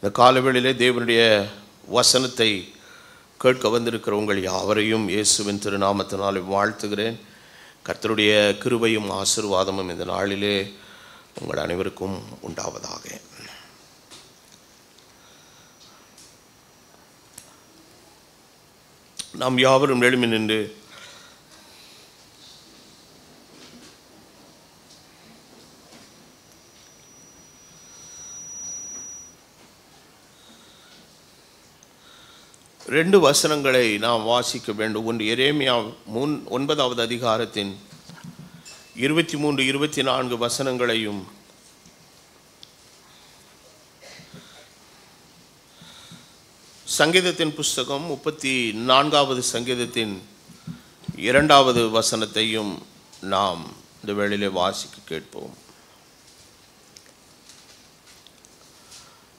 இந்த காலவேளையிலே தேவனுடைய வசனத்தை கேட்க வந்திருக்கிற உங்கள் யாவரையும் இயேசுவின் திருநாமத்தினாலே வாழ்த்துகிறேன். கர்த்தருடைய கிருபையும் ஆசீர்வாதமும் இந்த நாளிலே உங்கள் அனைவருக்கும் உண்டாவதாக. நாம் யாவரும் எழும்பி நின்று ரெண்டு வசனங்களை நாம் வாசிக்க வேண்டும். ஒன்று எரேமியா 9வது அதிகாரத்தின் 23, 24 வசனங்களையும் சங்கீதத்தின் புஸ்தகம் 34வது சங்கீதத்தின் 2வது வசனத்தையும் நாம் இந்த வேளையிலே வாசிக்க கேட்போம்.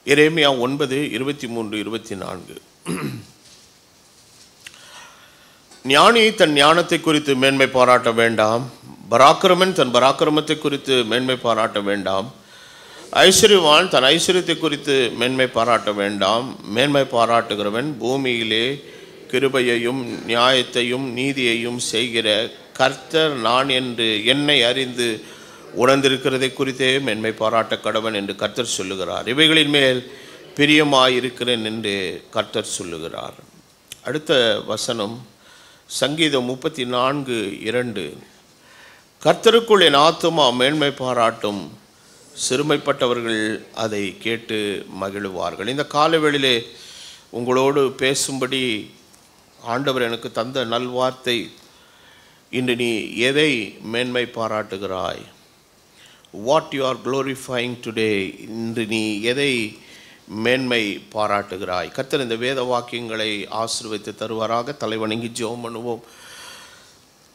எரேமியா 9, 23, 24. ஞானி தன் ஞானத்தை குறித்து மேன்மை பாராட்ட வேண்டாம், பராக்கிரமன் தன் பராக்கிரமத்தை குறித்து மேன்மை பாராட்ட வேண்டாம், ஐஸ்வர்யவான் தன் ஐஸ்வர்யத்தை குறித்து மேன்மை பாராட்ட வேண்டாம். மேன்மை பாராட்டுகிறவன் பூமியிலே கிருபையையும் நியாயத்தையும் நீதியையும் செய்கிற கர்த்தர் நான் என்று என்னை அறிந்து உணர்ந்திருக்கிறதை குறித்தே மேன்மை பாராட்ட கடவன் என்று கர்த்தர் சொல்லுகிறார். இவைகளின் மேல் பிரியமாயிருக்கிறேன் என்று கர்த்தர் சொல்லுகிறார். அடுத்த வசனம் சங்கீதம் 34:2. கர்த்தருக்குள் என் ஆத்துமா மேன்மை பாராட்டும், சிறுமைப்பட்டவர்கள் அதை கேட்டு மகிழுவார்கள். இந்த காலவேளையிலே உங்களோடு பேசும்படி ஆண்டவர் எனக்கு தந்த நல்வார்த்தை, இன்று நீ எதை மேன்மை பாராட்டுகிறாய்? What you are glorifying today? இன்று நீ எதை மேன்மை பாராட்டுகிறாய்? கர்த்தர் இந்த வேத வாக்கியங்களை ஆசீர்வதித்து தருவாராக. தலைவணங்கி ஜெபம் பண்ணுவோம்.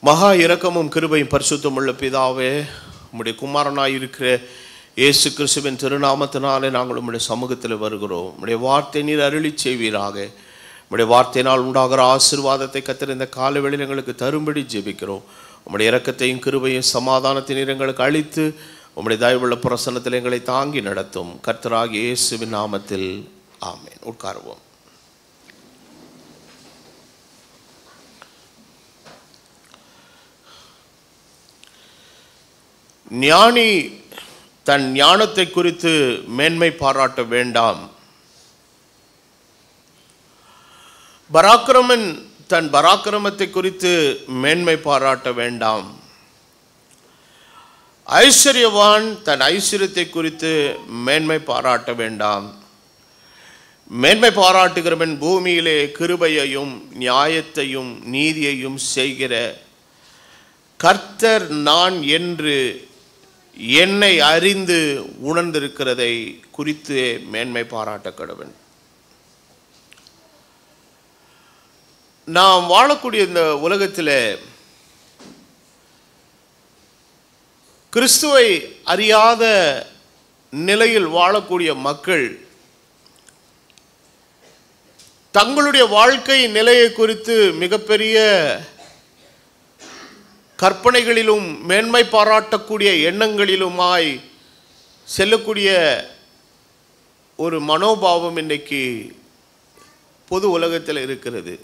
மகா இரக்கமும் கிருபையும் பரிசுத்தம் உள்ள பிதாவே, உம்முடைய குமாரனாய் இருக்கிற இயேசு கிறிஸ்துவின் திருநாமத்தினாலே நாங்கள் உம்முடைய சமூகத்தில் வருகிறோம். உம்முடைய வார்த்தை நீர் அருளி செய்வீராக. உம்முடைய வார்த்தையினால் உண்டாகிற ஆசீர்வாதத்தை கர்த்தர் இந்த காலவேளையில் எங்களுக்கு தரும்படி ஜெபிக்கிறோம். உம்முடைய இரக்கத்தையும் கிருபையும் சமாதானத்தை நீர் எங்களுக்கு அளித்து உம்முடைய தயவுள்ள பிரசன்னத்தில் எங்களை தாங்கி நடத்தும். கர்த்தராகிய இயேசுவின் நாமத்தில் ஆமென். உட்காருவோம். ஞானி தன் ஞானத்தை குறித்து மேன்மை பாராட்ட வேண்டாம், பராக்கிரமன் தன் பராக்கிரமத்தை குறித்து மேன்மை பாராட்ட வேண்டாம், ஐஸ்வர்யவான் தன் ஐஸ்வர்யத்தை குறித்து மேன்மை பாராட்ட வேண்டாம். மேன்மை பாராட்டுகிறவன் பூமியிலே கிருபையையும் நியாயத்தையும் நீதியையும் செய்கிற கர்த்தர் நான் என்று என்னை அறிந்து உணர்ந்திருக்கிறதை குறித்து மேன்மை பாராட்ட கடவன். நாம் வாழக்கூடிய இந்த உலகத்தில் கிறிஸ்துவை அறியாத நிலையில் வாழக்கூடிய மக்கள் தங்களுடைய வாழ்க்கை நிலையை குறித்து மிகப்பெரிய கற்பனைகளிலும் மேன்மை பாராட்டக்கூடிய எண்ணங்களிலுமாய் செல்லக்கூடிய ஒரு மனோபாவம் இன்றைக்கு பொது உலகத்தில் இருக்கிறது.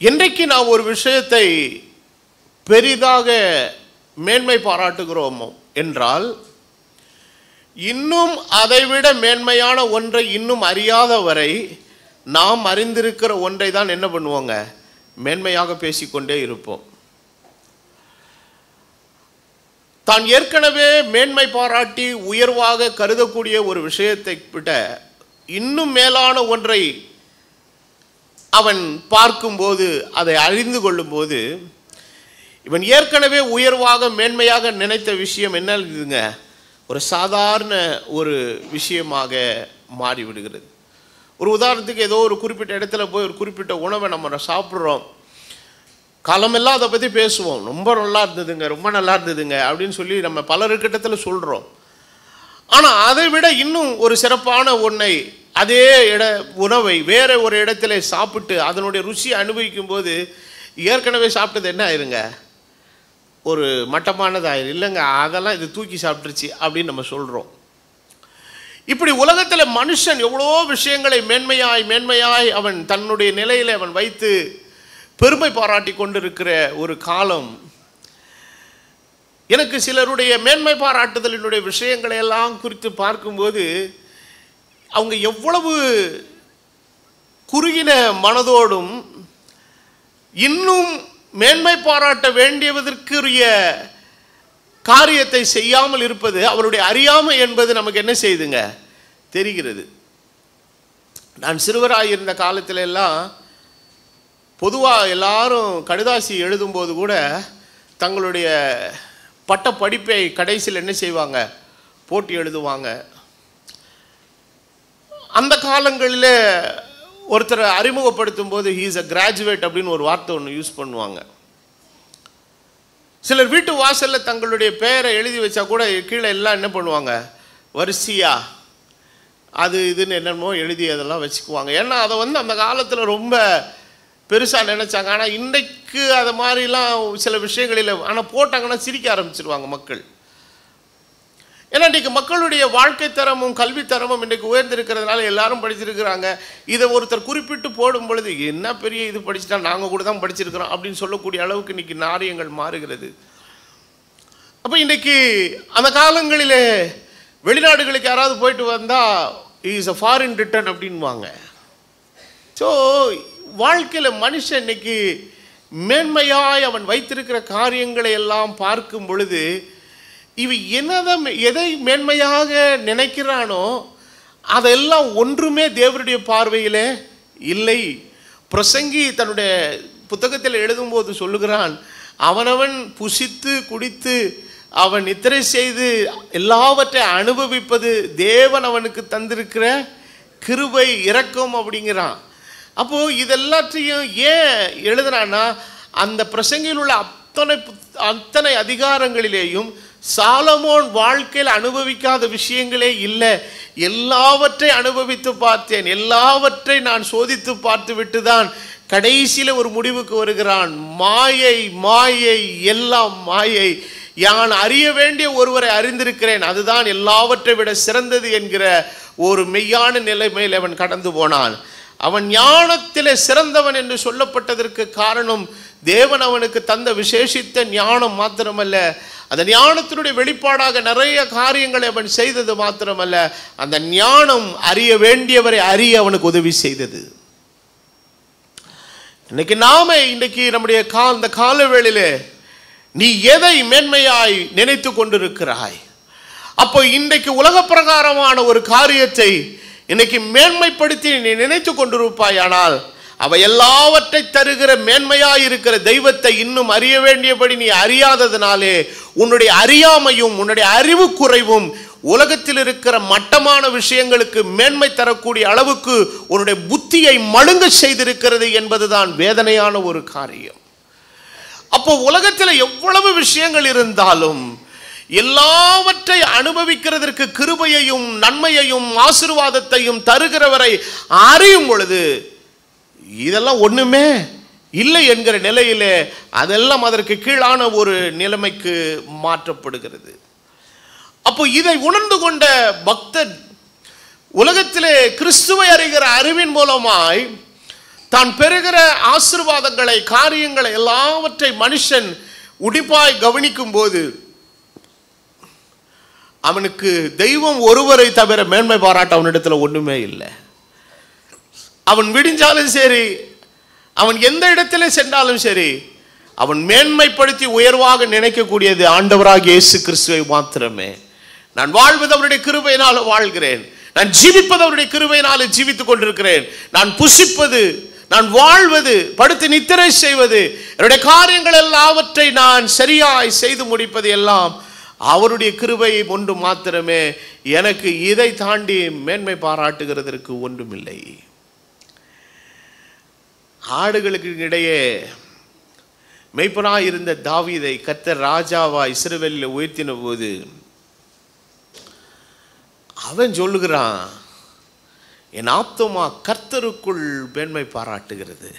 இன்றைக்கு நாம் ஒரு விஷயத்தை பெரிதாக மேன்மை பாராட்டுகிறோமோ என்றால், இன்னும் அதைவிட மேன்மையான ஒன்றை இன்னும் அறியாத வரை நாம் அறிந்திருக்கிற ஒன்றை தான் என்ன பண்ணுவோங்க, மேன்மையாக பேசிக்கொண்டே இருப்போம். தான் ஏற்கனவே மேன்மை பாராட்டி உயர்வாக கருதக்கூடிய ஒரு விஷயத்தை விட இன்னும் மேலான ஒன்றை அவன் பார்க்கும்போது, அதை அறிந்து கொள்ளும்போது, இவன் ஏற்கனவே உயர்வாக மேன்மையாக நினைத்த விஷயம் என்ன இருக்குதுங்க, ஒரு சாதாரண ஒரு விஷயமாக மாறிவிடுகிறது. ஒரு உதாரணத்துக்கு, ஏதோ ஒரு குறிப்பிட்ட இடத்துல போய் ஒரு குறிப்பிட்ட உணவை நம்ம சாப்பிட்றோம், காலமெல்லாம் அதை பற்றி பேசுவோம், ரொம்ப நல்லா இருந்ததுங்க, ரொம்ப நல்லா இருந்ததுங்க அப்படின்னு சொல்லி நம்ம பலருக்கிட்டத்தில் சொல்கிறோம். ஆனால் அதை விட இன்னும் ஒரு சிறப்பான ஒன்றை, அதே உணவை வேறு ஒரு இடத்துல சாப்பிட்டு அதனுடைய ருசியை அனுபவிக்கும் போது ஏற்கனவே சாப்பிட்டது என்ன ஆயிருங்க, ஒரு மட்டமானதாயிரும். இல்லைங்க, அதெல்லாம் இது தூக்கி சாப்பிட்டுருச்சு அப்படின்னு நம்ம சொல்கிறோம். இப்படி உலகத்தில் மனுஷன் எவ்வளோ விஷயங்களை மேன்மையாய் அவன் தன்னுடைய நிலையில் அவன் வைத்து பெருமை பாராட்டி கொண்டிருக்கிற ஒரு காலம். எனக்கு சிலருடைய மேன்மை பாராட்டுதலினுடைய விஷயங்களை எல்லாம் குறித்து பார்க்கும்போது அவங்க எவ்வளவு குறுகின மனதோடும் இன்னும் மேன்மை பாராட்ட வேண்டியதற்குரிய காரியத்தை செய்யாமல் இருப்பது அவருடைய அறியாமை என்பது நமக்கு என்ன செய்துங்க தெரிகிறது. நான் சிறுவராயிருந்த காலத்தில் எல்லாம் பொதுவாக எல்லாரும் கடிதாசி எழுதும்போது கூட தங்களுடைய பட்ட படிப்பை கடைசியில் என்ன செய்வாங்க, போட்டி எழுதுவாங்க. அந்த காலங்களில் ஒருத்தரை அறிமுகப்படுத்தும் போது ஹீ இஸ் அ கிராஜுவேட் அப்படின்னு ஒரு வார்த்தை ஒன்று யூஸ் பண்ணுவாங்க. சிலர் வீட்டு வாசலில் தங்களுடைய பெயரை எழுதி வச்சா கூட கீழே எல்லாம் என்ன பண்ணுவாங்க, வரிசையா அது இதுன்னு என்னென்னமோ எழுதி அதெல்லாம் வச்சுக்குவாங்க. ஏன்னா அதை அந்த காலத்தில் ரொம்ப பெருசாக நினச்சாங்க. ஆனால் இன்றைக்கு அது மாதிரிலாம் சில விஷயங்களில் ஆனால் போட்டாங்கன்னா சிரிக்க ஆரம்பிச்சிருவாங்க மக்கள். ஏன்னா இன்றைக்கு மக்களுடைய வாழ்க்கை தரமும் கல்வி தரமும் இன்றைக்கு உயர்ந்திருக்கிறதுனால எல்லாரும் படிச்சிருக்கிறாங்க. இதை ஒருத்தர் குறிப்பிட்டு போடும் பொழுது என்ன பெரிய இது படிச்சுட்டா நாங்கள் கூட தான் படிச்சிருக்கிறோம் அப்படின்னு சொல்லக்கூடிய அளவுக்கு இன்றைக்கி நாரியங்கள் மாறுகிறது. அப்போ இன்றைக்கி அந்த காலங்களில் வெளிநாடுகளுக்கு யாராவது போயிட்டு வந்தால் இஸ் அ ஃபாரின் ரிட்டர்ன் அப்படின்வாங்க. ஸோ வாழ்க்கையில் மனுஷன் இன்னைக்கு மேன்மையாய் அவன் வைத்திருக்கிற காரியங்களை எல்லாம் பார்க்கும் பொழுது இவ எதை மேன்மையாக நினைக்கிறானோ அதெல்லாம் ஒன்றுமே தேவனுடைய பார்வையில் இல்லை. பிரசங்கி தன்னுடைய புத்தகத்தில் எழுதும்போது சொல்லுகிறான், அவனவன் புசித்து குடித்து அவன் நித்திரை செய்து எல்லாவற்றை அனுபவிப்பது தேவன் அவனுக்கு தந்திருக்கிற கிருபை இரக்கம் அப்படிங்கிறான். அப்போது இதெல்லாத்தையும் ஏன் எழுதுனான்னா அந்த பிரசங்கியில் உள்ள அத்தனை அதிகாரங்களிலேயும் சாலமோன் வாழ்க்கையில் அனுபவிக்காத விஷயங்களே இல்லை. எல்லாவற்றை அனுபவித்து பார்த்தேன், எல்லாவற்றை நான் சோதித்து பார்த்து விட்டு தான் கடைசியில் ஒரு முடிவுக்கு வருகிறான். மாயை மாயை எல்லாம் மாயை, யான் அறிய வேண்டிய ஒருவரை அறிந்திருக்கிறேன், அதுதான் எல்லாவற்றை விட சிறந்தது என்கிற ஒரு மெய்யான நிலைமையில் அவன் கடந்து போனான். அவன் ஞானத்திலே சிறந்தவன் என்று சொல்லப்பட்டதற்கு காரணம் தேவன் அவனுக்கு தந்த விசேஷித்த ஞானம் மாத்திரமல்ல, அந்த ஞானத்தினுடைய வெளிப்பாடாக நிறைய காரியங்களை அவன் செய்தது மாத்திரமல்ல, அந்த ஞானம் அறிய வேண்டியவரை அறிய அவனுக்கு உதவி செய்தது. இன்னைக்கு இன்றைக்கு நம்முடைய இந்த காலவேளையிலே நீ எதை மேன்மையாய் நினைத்து கொண்டிருக்கிறாய்? அப்போ இன்றைக்கு உலக பிரகாரமான ஒரு காரியத்தை இன்னைக்கு மேன்மைப்படுத்தி நீ நினைத்து கொண்டிருப்பாய். ஆனால் அவை எல்லாவற்றை தருகிற மேன்மையாய் இருக்கிற தெய்வத்தை இன்னும் அறிய வேண்டியபடி நீ அறியாததினாலே உன்னுடைய அறியாமையும் உன்னுடைய அறிவு குறைவும் உலகத்தில் இருக்கிற மட்டமான விஷயங்களுக்கு மேன்மை தரக்கூடிய அளவுக்கு உன்னுடைய புத்தியை மழுங்க செய்திருக்கிறது என்பதுதான் வேதனையான ஒரு காரியம். அப்போ உலகத்தில் எவ்வளவு விஷயங்கள் இருந்தாலும் எல்லாவற்றை அனுபவிக்கிறதற்கு கிருபையையும் நன்மையையும் ஆசீர்வாதத்தையும் தருகிறவரை அறியும் பொழுது இதெல்லாம் ஒண்ணுமே இல்லை என்கிற நிலையிலே அதெல்லாம் அதற்கு கீழான ஒரு நிலைமைக்கு மாற்றப்படுகிறது. அப்போ இதை உணர்ந்து கொண்ட பக்தன் உலகத்திலே கிறிஸ்துவை அறிகிற அறிவின் மூலமாய் தான் பெறுகிற ஆசீர்வாதங்களை காரியங்களை எல்லாவற்றை மனுஷன் உடிப்பாய் கவனிக்கும் போது அவனுக்கு தெய்வம் ஒருவரை தவிர மேன்மை பாராட்ட அவனிடத்துல ஒண்ணுமே இல்லை. அவன் விடிஞ்சாலும் சரி, அவன் எந்த இடத்துல சென்றாலும் சரி, அவன் மேன்மைப்படுத்தி உயர்வாக நினைக்கக்கூடியது ஆண்டவராகிய இயேசு கிறிஸ்துவை மாத்திரமே. நான் வாழ்வது அவருடைய கிருபையினால வாழ்கிறேன், நான் ஜீவிப்பது அவருடைய கிருபையினால ஜீவித்துக் கொண்டிருக்கிறேன், நான் புசிப்பது, நான் வாழ்வது, படுத்து நித்திரை செய்வது, என்னுடைய காரியங்கள் எல்லாவற்றை நான் சரியாய் செய்து முடிப்பது எல்லாம் அவருடைய கிருபை ஒன்று மாத்திரமே. எனக்கு இதை தாண்டி மேன்மை பாராட்டுகிறதற்கு ஒன்றுமில்லை. ஆடுகளுக்கு இடையே மெய்ப்பனாய் இருந்த தாவீதை கர்த்தர் ராஜாவா இஸ்ரவேலில் உயர்த்தின போது அவன் சொல்லுகிறான், என் ஆத்துமா கர்த்தருக்குள் மேன்மை பாராட்டுகிறது.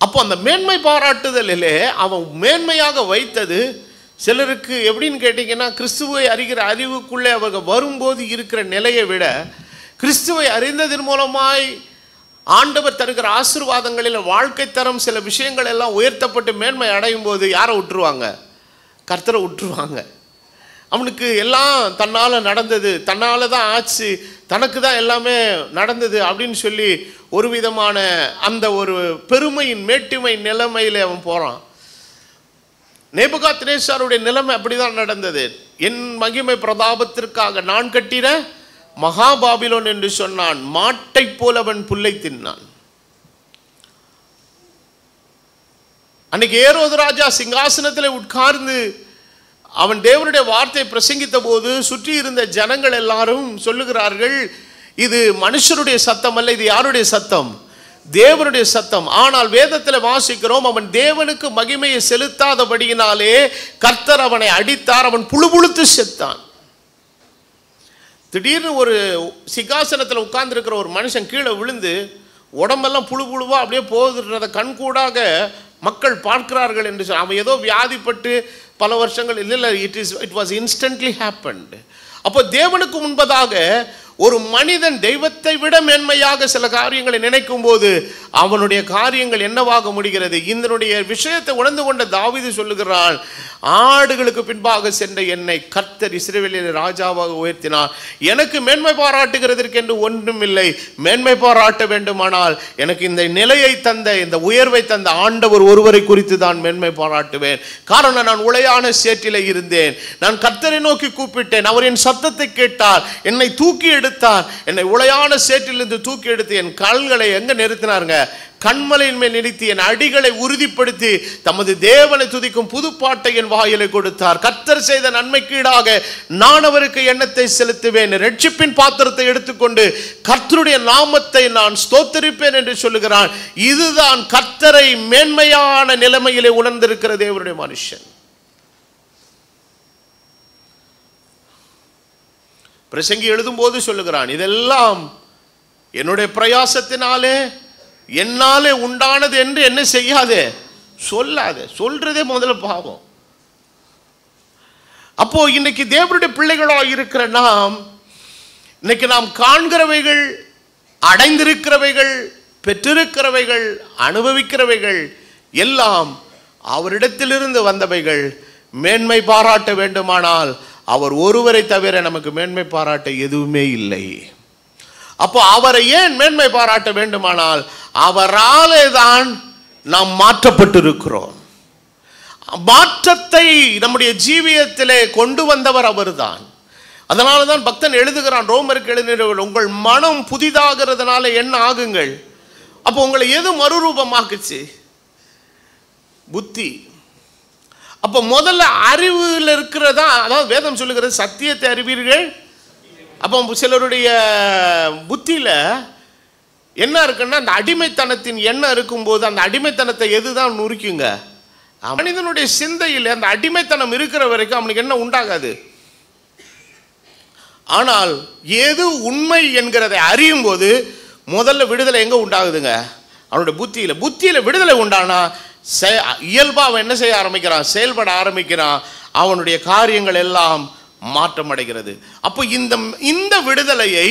அப்போ அந்த மேன்மை பாராட்டுதலிலே அவன் மேன்மையாக வைத்தது சிலருக்கு எப்படின்னு கேட்டிங்கன்னா, கிறிஸ்துவை அறிகிற அறிவுக்குள்ளே அவர்கள் வரும்போது இருக்கிற நிலையை விட கிறிஸ்துவை அறிந்ததன் மூலமாய் ஆண்டவர் தருகிற ஆசீர்வாதங்களில் வாழ்க்கை தரம் சில விஷயங்கள் எல்லாம் உயர்த்தப்பட்டு மேன்மை அடையும் போது யாரை விட்டுருவாங்க? கர்த்தரை விட்டுருவாங்க. அவனுக்கு எல்லாம் தன்னால் நடந்தது, தன்னால் தான் ஆச்சு, தனக்கு தான் எல்லாமே நடந்தது அப்படின்னு சொல்லி ஒரு விதமான அந்த ஒரு பெருமையின் மேட்டிமை நிலைமையில் அவன் போகிறான். நேபுகாத்நேச்சாருடைய நிலைமை அப்படிதான் நடந்தது. என் மகிமை பிரதாபத்திற்காக நான் கட்டின மகாபாபிலோன் என்று சொன்னான். மாட்டை போல அவன் புல்லை தின்னான். அன்னைக்கு ஏரோது ராஜா சிங்காசனத்தில் உட்கார்ந்து அவன் தேவனுடைய வார்த்தை பிரசங்கித்த போது சுற்றி இருந்த ஜனங்கள் எல்லாரும் சொல்லுகிறார்கள், இது மனுஷருடைய சத்தம் அல்ல, இது யாருடைய சத்தம்? தேவனுடைய சத்தம். ஆனால் வேதத்தில் வாசிக்கிறோம், அவன் தேவனுக்கு மகிமையை செலுத்தாதபடியினாலே கர்த்தர் அவனை அடித்தார், அவன் புழுபுழுத்து செத்தான். திடீர்னு ஒரு சிங்காசனத்தில் உட்கார்ந்துருக்கிற ஒரு மனுஷன் கீழே விழுந்து உடம்பெல்லாம் புழு புழுவா அப்படியே போகுதுன்றதை கண்கூடாக மக்கள் பார்க்கிறார்கள் என்று சொல்லி, அவன் ஏதோ வியாதிப்பட்டு பல வருஷங்கள் இல்லை, இட் வாஸ் இன்ஸ்டன்ட்லி ஹேப்பன்ட். அப்போ தேவனுக்கு முன்பதாக ஒரு மனிதன் தெய்வத்தை விட மேன்மையாக சில காரியங்களை நினைக்கும் போது அவனுடைய காரியங்கள் என்னவாக முடிகிறது? இதனுடைய விஷயத்தை உணர்ந்து கொண்ட தாவீது சொல்லுகிறான், ஆடுகளுக்கு பின்பாக சென்ற என்னை கர்த்தர் இஸ்ரவேலில் ராஜாவாக உயர்த்தினார். எனக்கு மேன்மை பாராட்டுகிறதற்கு என்று ஒன்றும் இல்லை. மேன்மை பாராட்ட வேண்டுமானால் எனக்கு இந்த நிலையை தந்த, இந்த உயர்வை தந்த ஆண்டவர் ஒருவரை குறித்து தான் மேன்மை பாராட்டுவேன். காரணம், நான் உளையான சேற்றிலே இருந்தேன், நான் கர்த்தரை நோக்கி கூப்பிட்டேன், அவர் என் சத்தத்தை கேட்டார், என்னை தூக்கி எடுத்தார், என்னை உளையான சேற்றிலிருந்து தூக்கி எடுத்து என் கால்களை எங்க நிறுத்தினாருங்க? கண்மலையின் மேல் நிறுத்தி என் அடிகளை உறுதிப்படுத்தி தமது தேவனை துதிக்கும் புதுப்பாட்டை என் வாயிலை கொடுத்தார். கர்த்தர் செய்த நன்மைக்கீடாக நான் அவருக்கு எண்ணத்தை செலுத்துவேன், ரட்சிப்பின் பாத்திரத்தை எடுத்துக்கொண்டு கர்த்தருடைய நாமத்தை நான் ஸ்தோத்தரிப்பேன் என்று சொல்லுகிறான். இதுதான் கர்த்தரை மேன்மையான நிலைமையிலே உணர்ந்திருக்கிற தேவனுடைய மனுஷன். பிரசங்கி எழுதும் போது சொல்லுகிறான், இதெல்லாம் என்னுடைய பிரயாசத்தினாலே என்னாலே உண்டானது என்று என்ன செய்யாதே, சொல்லாதே. சொல்றதே முதல்ல பாவம். அப்போ இன்னைக்கு தேவனுடைய பிள்ளைகளாக இருக்கிற நாம், இன்னைக்கு நாம் காண்கிறவைகள், அடைந்திருக்கிறவைகள், பெற்றிருக்கிறவைகள், அனுபவிக்கிறவைகள் எல்லாம் அவரிடத்திலிருந்து வந்தவைகள். மேன்மை பாராட்ட வேண்டுமானால் அவர் ஒருவரை தவிர நமக்கு மேன்மை பாராட்ட எதுவுமே இல்லை. அப்போ அவரை ஏன் மேன்மை பாராட்ட வேண்டுமானால் அவராலே தான் நாம் மாற்றப்பட்டிருக்கிறோம். மாற்றத்தை நம்முடைய ஜீவியத்திலே கொண்டு வந்தவர் அவர்தான். அதனால தான் பக்தன் எழுதுகிறான், ரோமருக்கு எழுதினவர்கள், உங்கள் மனம் புதிதாகிறதுனால என்ன ஆகுங்கள்? அப்போ உங்களை எது மறுரூபமாக்குச்சு? புத்தி. அப்போ முதல்ல அறிவில் இருக்கிறதா, அதாவது வேதம் சொல்லுகிறது சத்தியத்தை அறிவீர்கள். அப்போ சிலருடைய புத்தியில் என்ன இருக்குன்னா, அந்த அடிமைத்தனத்தின் எண்ணம் இருக்கும்போது அந்த அடிமைத்தனத்தை எதுதான் நுறுக்குங்க? மனிதனுடைய சிந்தையில் அந்த அடிமைத்தனம் இருக்கிற வரைக்கும் அவனுக்கு என்ன உண்டாகாது. ஆனால் எது உண்மை என்கிறதை அறியும் போது முதல்ல விடுதலை எங்க உண்டாகுதுங்க? அவனுடைய புத்தியில். புத்தியில் விடுதலை உண்டானா இயல்பா அவன் என்ன செய்ய ஆரம்பிக்கிறான்? செயல்பட ஆரம்பிக்கிறான். அவனுடைய காரியங்கள் எல்லாம் மாற்றம் அடைகிறது. அப்போ இந்த விடுதலையை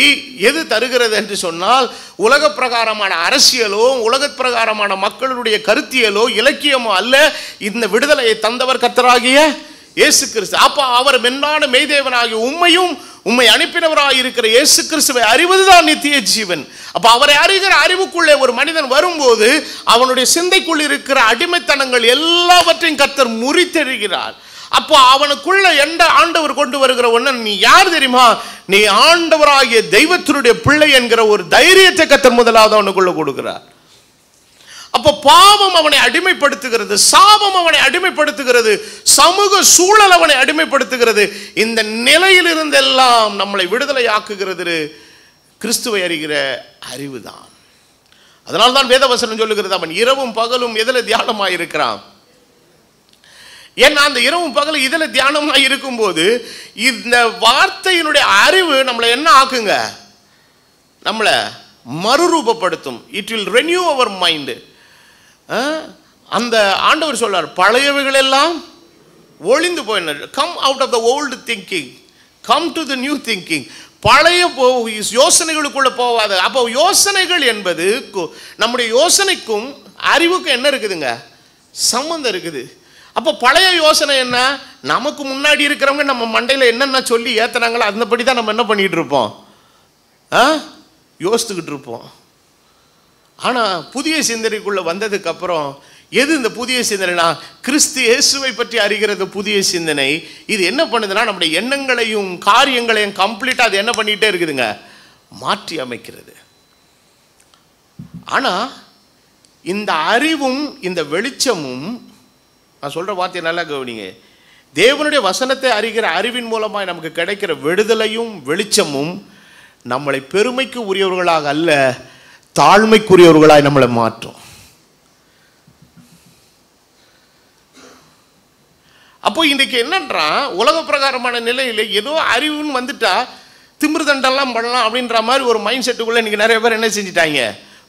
எது தருகிறது என்று சொன்னால், உலக பிரகாரமான அரசியலோ, உலக பிரகாரமான மக்களுடைய கருத்தியலோ, இலக்கியமோ அல்ல. இந்த விடுதலையை தந்தவர் கர்த்தராகிய இயேசு கிறிஸ்து. அப்போ அவர் மென்றான மெய்தேவனாகிய உம்மை அனுப்பினவராக இருக்கிற இயேசு கிறிஸ்துவை அறிவதுதான் நித்திய ஜீவன். அப்ப அவரை அறிகிற அறிவுக்குள்ளே ஒரு மனிதன் வரும்போது அவனுடைய சிந்தைக்குள் இருக்கிற அடிமைத்தனங்கள் எல்லாவற்றையும் கர்த்தர் முறித்தெறிகிறார். அப்போ அவனுக்குள்ள எந்த ஆண்டவர் கொண்டு வருகிற ஒன்று, நீ யார் தெரியுமா? நீ ஆண்டவராகிய தெய்வத்தினுடைய பிள்ளை என்கிற ஒரு தைரியத்தை கர்த்தர் முதலாவது அவனுக்குள்ள கொடுக்கிறார். அப்போ பாவம் அவனை அடிமைப்படுத்துகிறது, சாபம் அவனை அடிமைப்படுத்துகிறது, சமூக சூழல் அவனை அடிமைப்படுத்துகிறது. இந்த நிலையிலிருந்தெல்லாம் நம்மளை விடுதலை ஆக்குகிறது கிறிஸ்துவை அறிகிற அறிவுதான். அதனால்தான் வேதவசனம் சொல்லுகிறது, அவன் இரவும் பகலும் எதில் தியானமாக இருக்கிறான். ஏன்னா அந்த இரவும் பகலும் இதில் தியானமாக இருக்கும்போது இந்த வார்த்தையினுடைய அறிவு நம்மளை என்ன ஆக்குங்க? நம்மளை மறுரூபப்படுத்தும். It will renew our mind. அந்த ஆண்டவர் சொல்றார், பழையவைகள் எல்லாம் ஒளிந்து போயின. Come out of the old thinking, come to the new thinking. பழைய யோசனைகளுக்குள்ள போவாது. அப்போ யோசனைகள் என்பது நம்முடைய யோசனைக்கும் அறிவுக்கும் என்ன இருக்குதுங்க? சம்பந்தம் இருக்குது. அப்போ பழைய யோசனை என்ன? நமக்கு முன்னாடி இருக்கிறவங்க நம்ம மண்டையில் என்னென்ன சொல்லி ஏற்றுனாங்களோ அந்தபடி தான் நம்ம என்ன பண்ணிகிட்டு இருப்போம், யோசித்துக்கிட்டு இருப்போம். ஆனால் புதிய சிந்தனைக்குள்ளே வந்ததுக்கப்புறம் எது இந்த புதிய சிந்தனைனா, கிறிஸ்து இயேசுவை பற்றி அறிகிறது புதிய சிந்தனை. இது என்ன பண்ணுதுன்னா, நம்முடைய எண்ணங்களையும் காரியங்களையும் கம்ப்ளீட்டாக அது என்ன பண்ணிகிட்டே இருக்குதுங்க? மாற்றி அமைக்கிறது. ஆனால் இந்த அறிவும் இந்த வெளிச்சமும், நான் சொல்கிற வார்த்தையை நல்லா கவனிங்க, தேவனுடைய வசனத்தை அறிகிற அறிவின் மூலமாக நமக்கு கிடைக்கிற விடுதலையும் வெளிச்சமும் நம்மளை பெருமைக்கு உரியவர்களாக அல்ல, தாழ்மைக்குரியவர்களாய் நம்மளை மாற்றும். அப்போ இன்றைக்கு என்னன்றா, உலக பிரகாரமான நிலையில் ஏதோ அறிவுன்னு வந்துட்டா திமிரு தண்டெல்லாம் பண்ணலாம் அப்படின்ற மாதிரி ஒரு மைண்ட் செட்டுக்குள்ளே இன்றைக்கி நிறைய பேர் என்ன செஞ்சிட்டாங்க,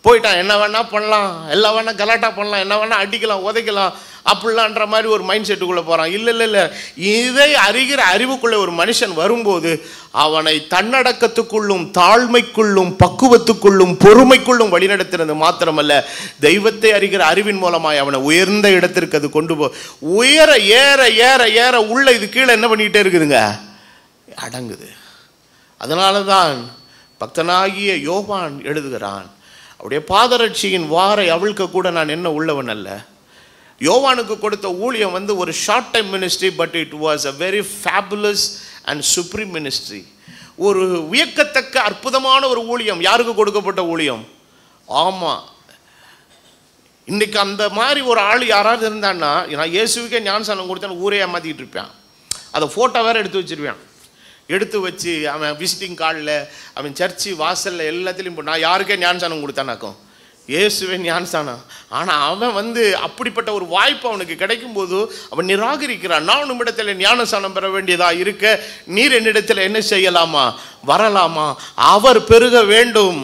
போயிட்டான். என்ன வேணால் பண்ணலாம், எல்லாம் வேணால் கலாட்டா பண்ணலாம், என்ன வேணால் அடிக்கலாம் உதைக்கலாம் அப்படிலான்ற மாதிரி ஒரு மைண்ட் செட்டுக்குள்ளே போகிறான். இல்லை, இதை அறிகிற அறிவுக்குள்ளே ஒரு மனுஷன் வரும்போது அவனை தன்னடக்கத்துக்குள்ளும் தாழ்மைக்குள்ளும் பக்குவத்துக்குள்ளும் பொறுமைக்குள்ளும் வழிநடத்துறது மாத்திரமல்ல, தெய்வத்தை அறிகிற அறிவின் மூலமாய் அவனை உயர்ந்த இடத்திற்கு அது கொண்டு உயர ஏற ஏற ஏற உள்ள இது கீழே என்ன பண்ணிக்கிட்டே இருக்குதுங்க, அடங்குது. அதனால தான் பக்தனாகிய யோவான் எழுதுகிறான், அவருடைய பாதரட்சியின் வாரை அவிழ்க்க கூட நான் என்ன உள்ளவன் அல்ல. யோவானுக்கு கொடுத்த ஊழியம் வந்து ஒரு short time ministry, but it was a very fabulous and supreme ministry. ஒரு வியக்கத்தக்க அற்புதமான ஒரு ஊழியம். யாருக்கு கொடுக்கப்பட்ட ஊழியம்? ஆமாம், இன்னைக்கு அந்த மாதிரி ஒரு ஆள் யாராவது இருந்தான்னா, நான் இயேசுவுக்கே ஞானஸ்நானம் கொடுத்தேன்னு ஊரே ஏமாற்றிக்கிட்டு இருப்பேன். அதை ஃபோட்டோ வேறு எடுத்து வச்சிருவேன். எடுத்து வச்சு அவன் விசிட்டிங் கார்டில், அவன் சர்ச்சு வாசலில் எல்லாத்துலேயும் நான் யாருக்கே ஞானஸ்நானம் கொடுத்தானாக்கும், இயேசுவே ஞானஸ்நானம். ஆனால் அவன் வந்து அப்படிப்பட்ட ஒரு வாய்ப்பு அவனுக்கு கிடைக்கும்போது அவன் நிராகரிக்கிறான். நான் உம்மிடத்தில் ஞானஸ்நானம் பெற வேண்டியதாக இருக்க, நீர் என்னிடத்தில் என்ன செய்யலாமா, வரலாமா? அவர் பெருக வேண்டும்,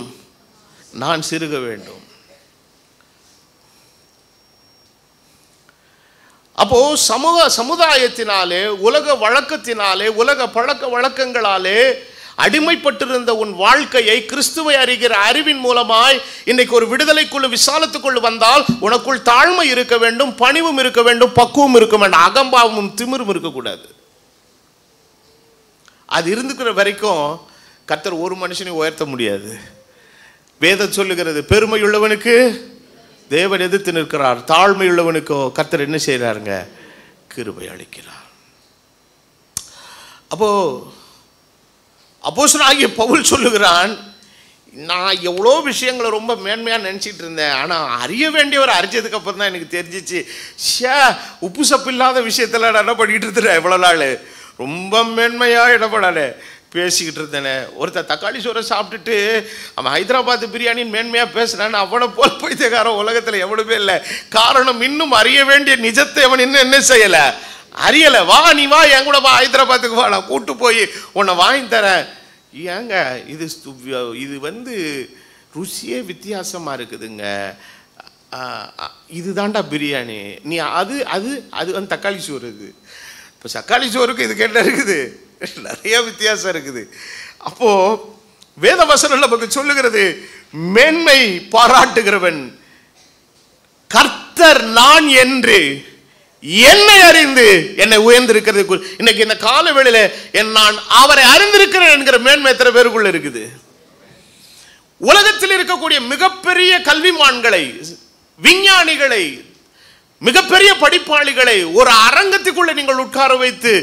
நான் சிறுக வேண்டும். அப்போ சமுதாயத்தினாலே, உலக வழக்கத்தினாலே, உலக பழக்க வழக்கங்களாலே அடிமைப்பட்டிருந்த உன் வாழ்க்கையை கிறிஸ்துவை அறிகிற அறிவின் மூலமாய் இன்னைக்கு ஒரு விடுதலைக்குள்ள விசாலத்துக்குள்ள வந்தால் உனக்குள் தாழ்மை இருக்க வேண்டும், பணிவும் இருக்க வேண்டும், பக்குவம் இருக்க வேண்டும், அகம்பாவமும் திமிரும் இருக்கக்கூடாது. அது இருந்துக்கிற வரைக்கும் கர்த்தர் ஒரு மனுஷனை உயர்த்த முடியாது. வேதம் சொல்லுகிறது, பெருமையுள்ளவனுக்கு தேவன் எதிர்த்து நிற்கிறார், தாழ்மையுள்ளவனுக்கோ கர்த்தர் என்ன செய்கிறாருங்க, கிருபை அளிக்கிறார். அப்போ அப்போஸ்தலனாகிய பவுல் சொல்லுகிறான், நான் எவ்வளோ விஷயங்களை ரொம்ப மேன்மையாக நினச்சிட்டு இருந்தேன், ஆனால் அறிய வேண்டியவர் அறிஞ்சதுக்கு அப்புறம் தான் எனக்கு தெரிஞ்சிச்சு, உப்பு சப்பு இல்லாத விஷயத்தில் நான் என்ன பண்ணிக்கிட்டு இருந்தேன் இவ்வளோ நாள், ரொம்ப மேன்மையாக இடப்படாது பேசிக்கிட்டு இருந்தேனே. ஒருத்தர் தக்காளி சோறை சாப்பிட்டுட்டு அவன் ஹைதராபாத் பிரியாணின்னு மேன்மையாக பேசுனான்னு அவனை போல் பைத்தியக்காரன் உலகத்தில் எவ்வளவுமே இல்லை. காரணம், இன்னும் அறிய வேண்டிய நிஜத்தை அவன் இன்னும் என்ன செய்யலை, அறியலை. வா, நீ வா, என் கூட வா, ஹைதராபாத்துக்கு வா, நான் கூட்டு போய் உன்னை வாங்கி தரேன். ஏங்க இது வந்து ருசியே வித்தியாசமாக இருக்குதுங்க, இது தாண்டா பிரியாணி, நீ அது அது அது வந்து தக்காளி சோறு. இது இப்போ தக்காளி சோறுக்கு இது கேட்ட இருக்குது, நிறைய வித்தியாசம் இருக்குது. அப்போது வேத வசனம் நமக்கு சொல்லுகிறது, மேன்மை பாராட்டுகிறவன் கர்த்தர் நான் என்று என்னை அறிந்து என்னை உயர்ந்திருக்கிறது. இன்னைக்கு இந்த கால வேளையில நான் அவரை அறிந்திருக்கிறேன் என்கிற மேன்மை எத்தனை பேருக்குள்ள இருக்குது? உலகத்தில் இருக்கக்கூடிய மிகப்பெரிய கல்விமான்களை, விஞ்ஞானிகளை, மிகப்பெரிய படிப்பாளிகளை ஒரு அரங்கத்துக்குள்ள நீங்கள் உட்கார வைத்து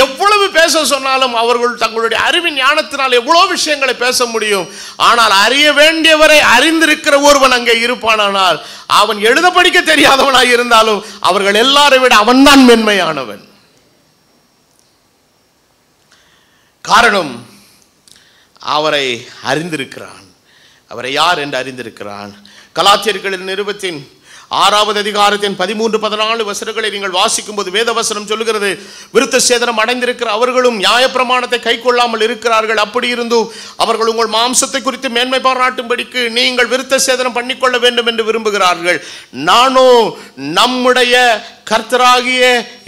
எவ்வளவு பேச சொன்னாலும் அவர்கள் தங்களுடைய அறிவின் ஞானத்தினால் எவ்வளவு விஷயங்களை பேச முடியும். ஆனால் அறிய வேண்டியவரை அறிந்திருக்கிற ஒருவன் அங்கே இருப்பானால் அவன் எழுத படிக்க தெரியாதவனாய் இருந்தாலும் அவர்கள் எல்லாரை விட அவன்தான் மென்மையானவன். காரணம், அவரை அறிந்திருக்கிறான். அவரை யார் என்று அறிந்திருக்கிறான். கலாத்தியர்களின் நிருபத்தின் 6வது அதிகாரத்தின் 13-14 வசனங்களை நீங்கள் வாசிக்கும் போது வேத வசனம் சொல்லுகிறது, விருத்த சேதனம் அடைந்திருக்கிற அவர்களும் நியாயப்பிரமாணத்தை கை கொள்ளாமல் இருக்கிறார்கள். அப்படி இருந்தும் அவர்கள் உங்கள் மாம்சத்தை குறித்து மேன்மை பாராட்டும்படிக்கு நீங்கள் விருத்த சேதனம் பண்ணிக்கொள்ள வேண்டும் என்று விரும்புகிறார்கள். நானோ நம்முடைய கர்த்தராகிய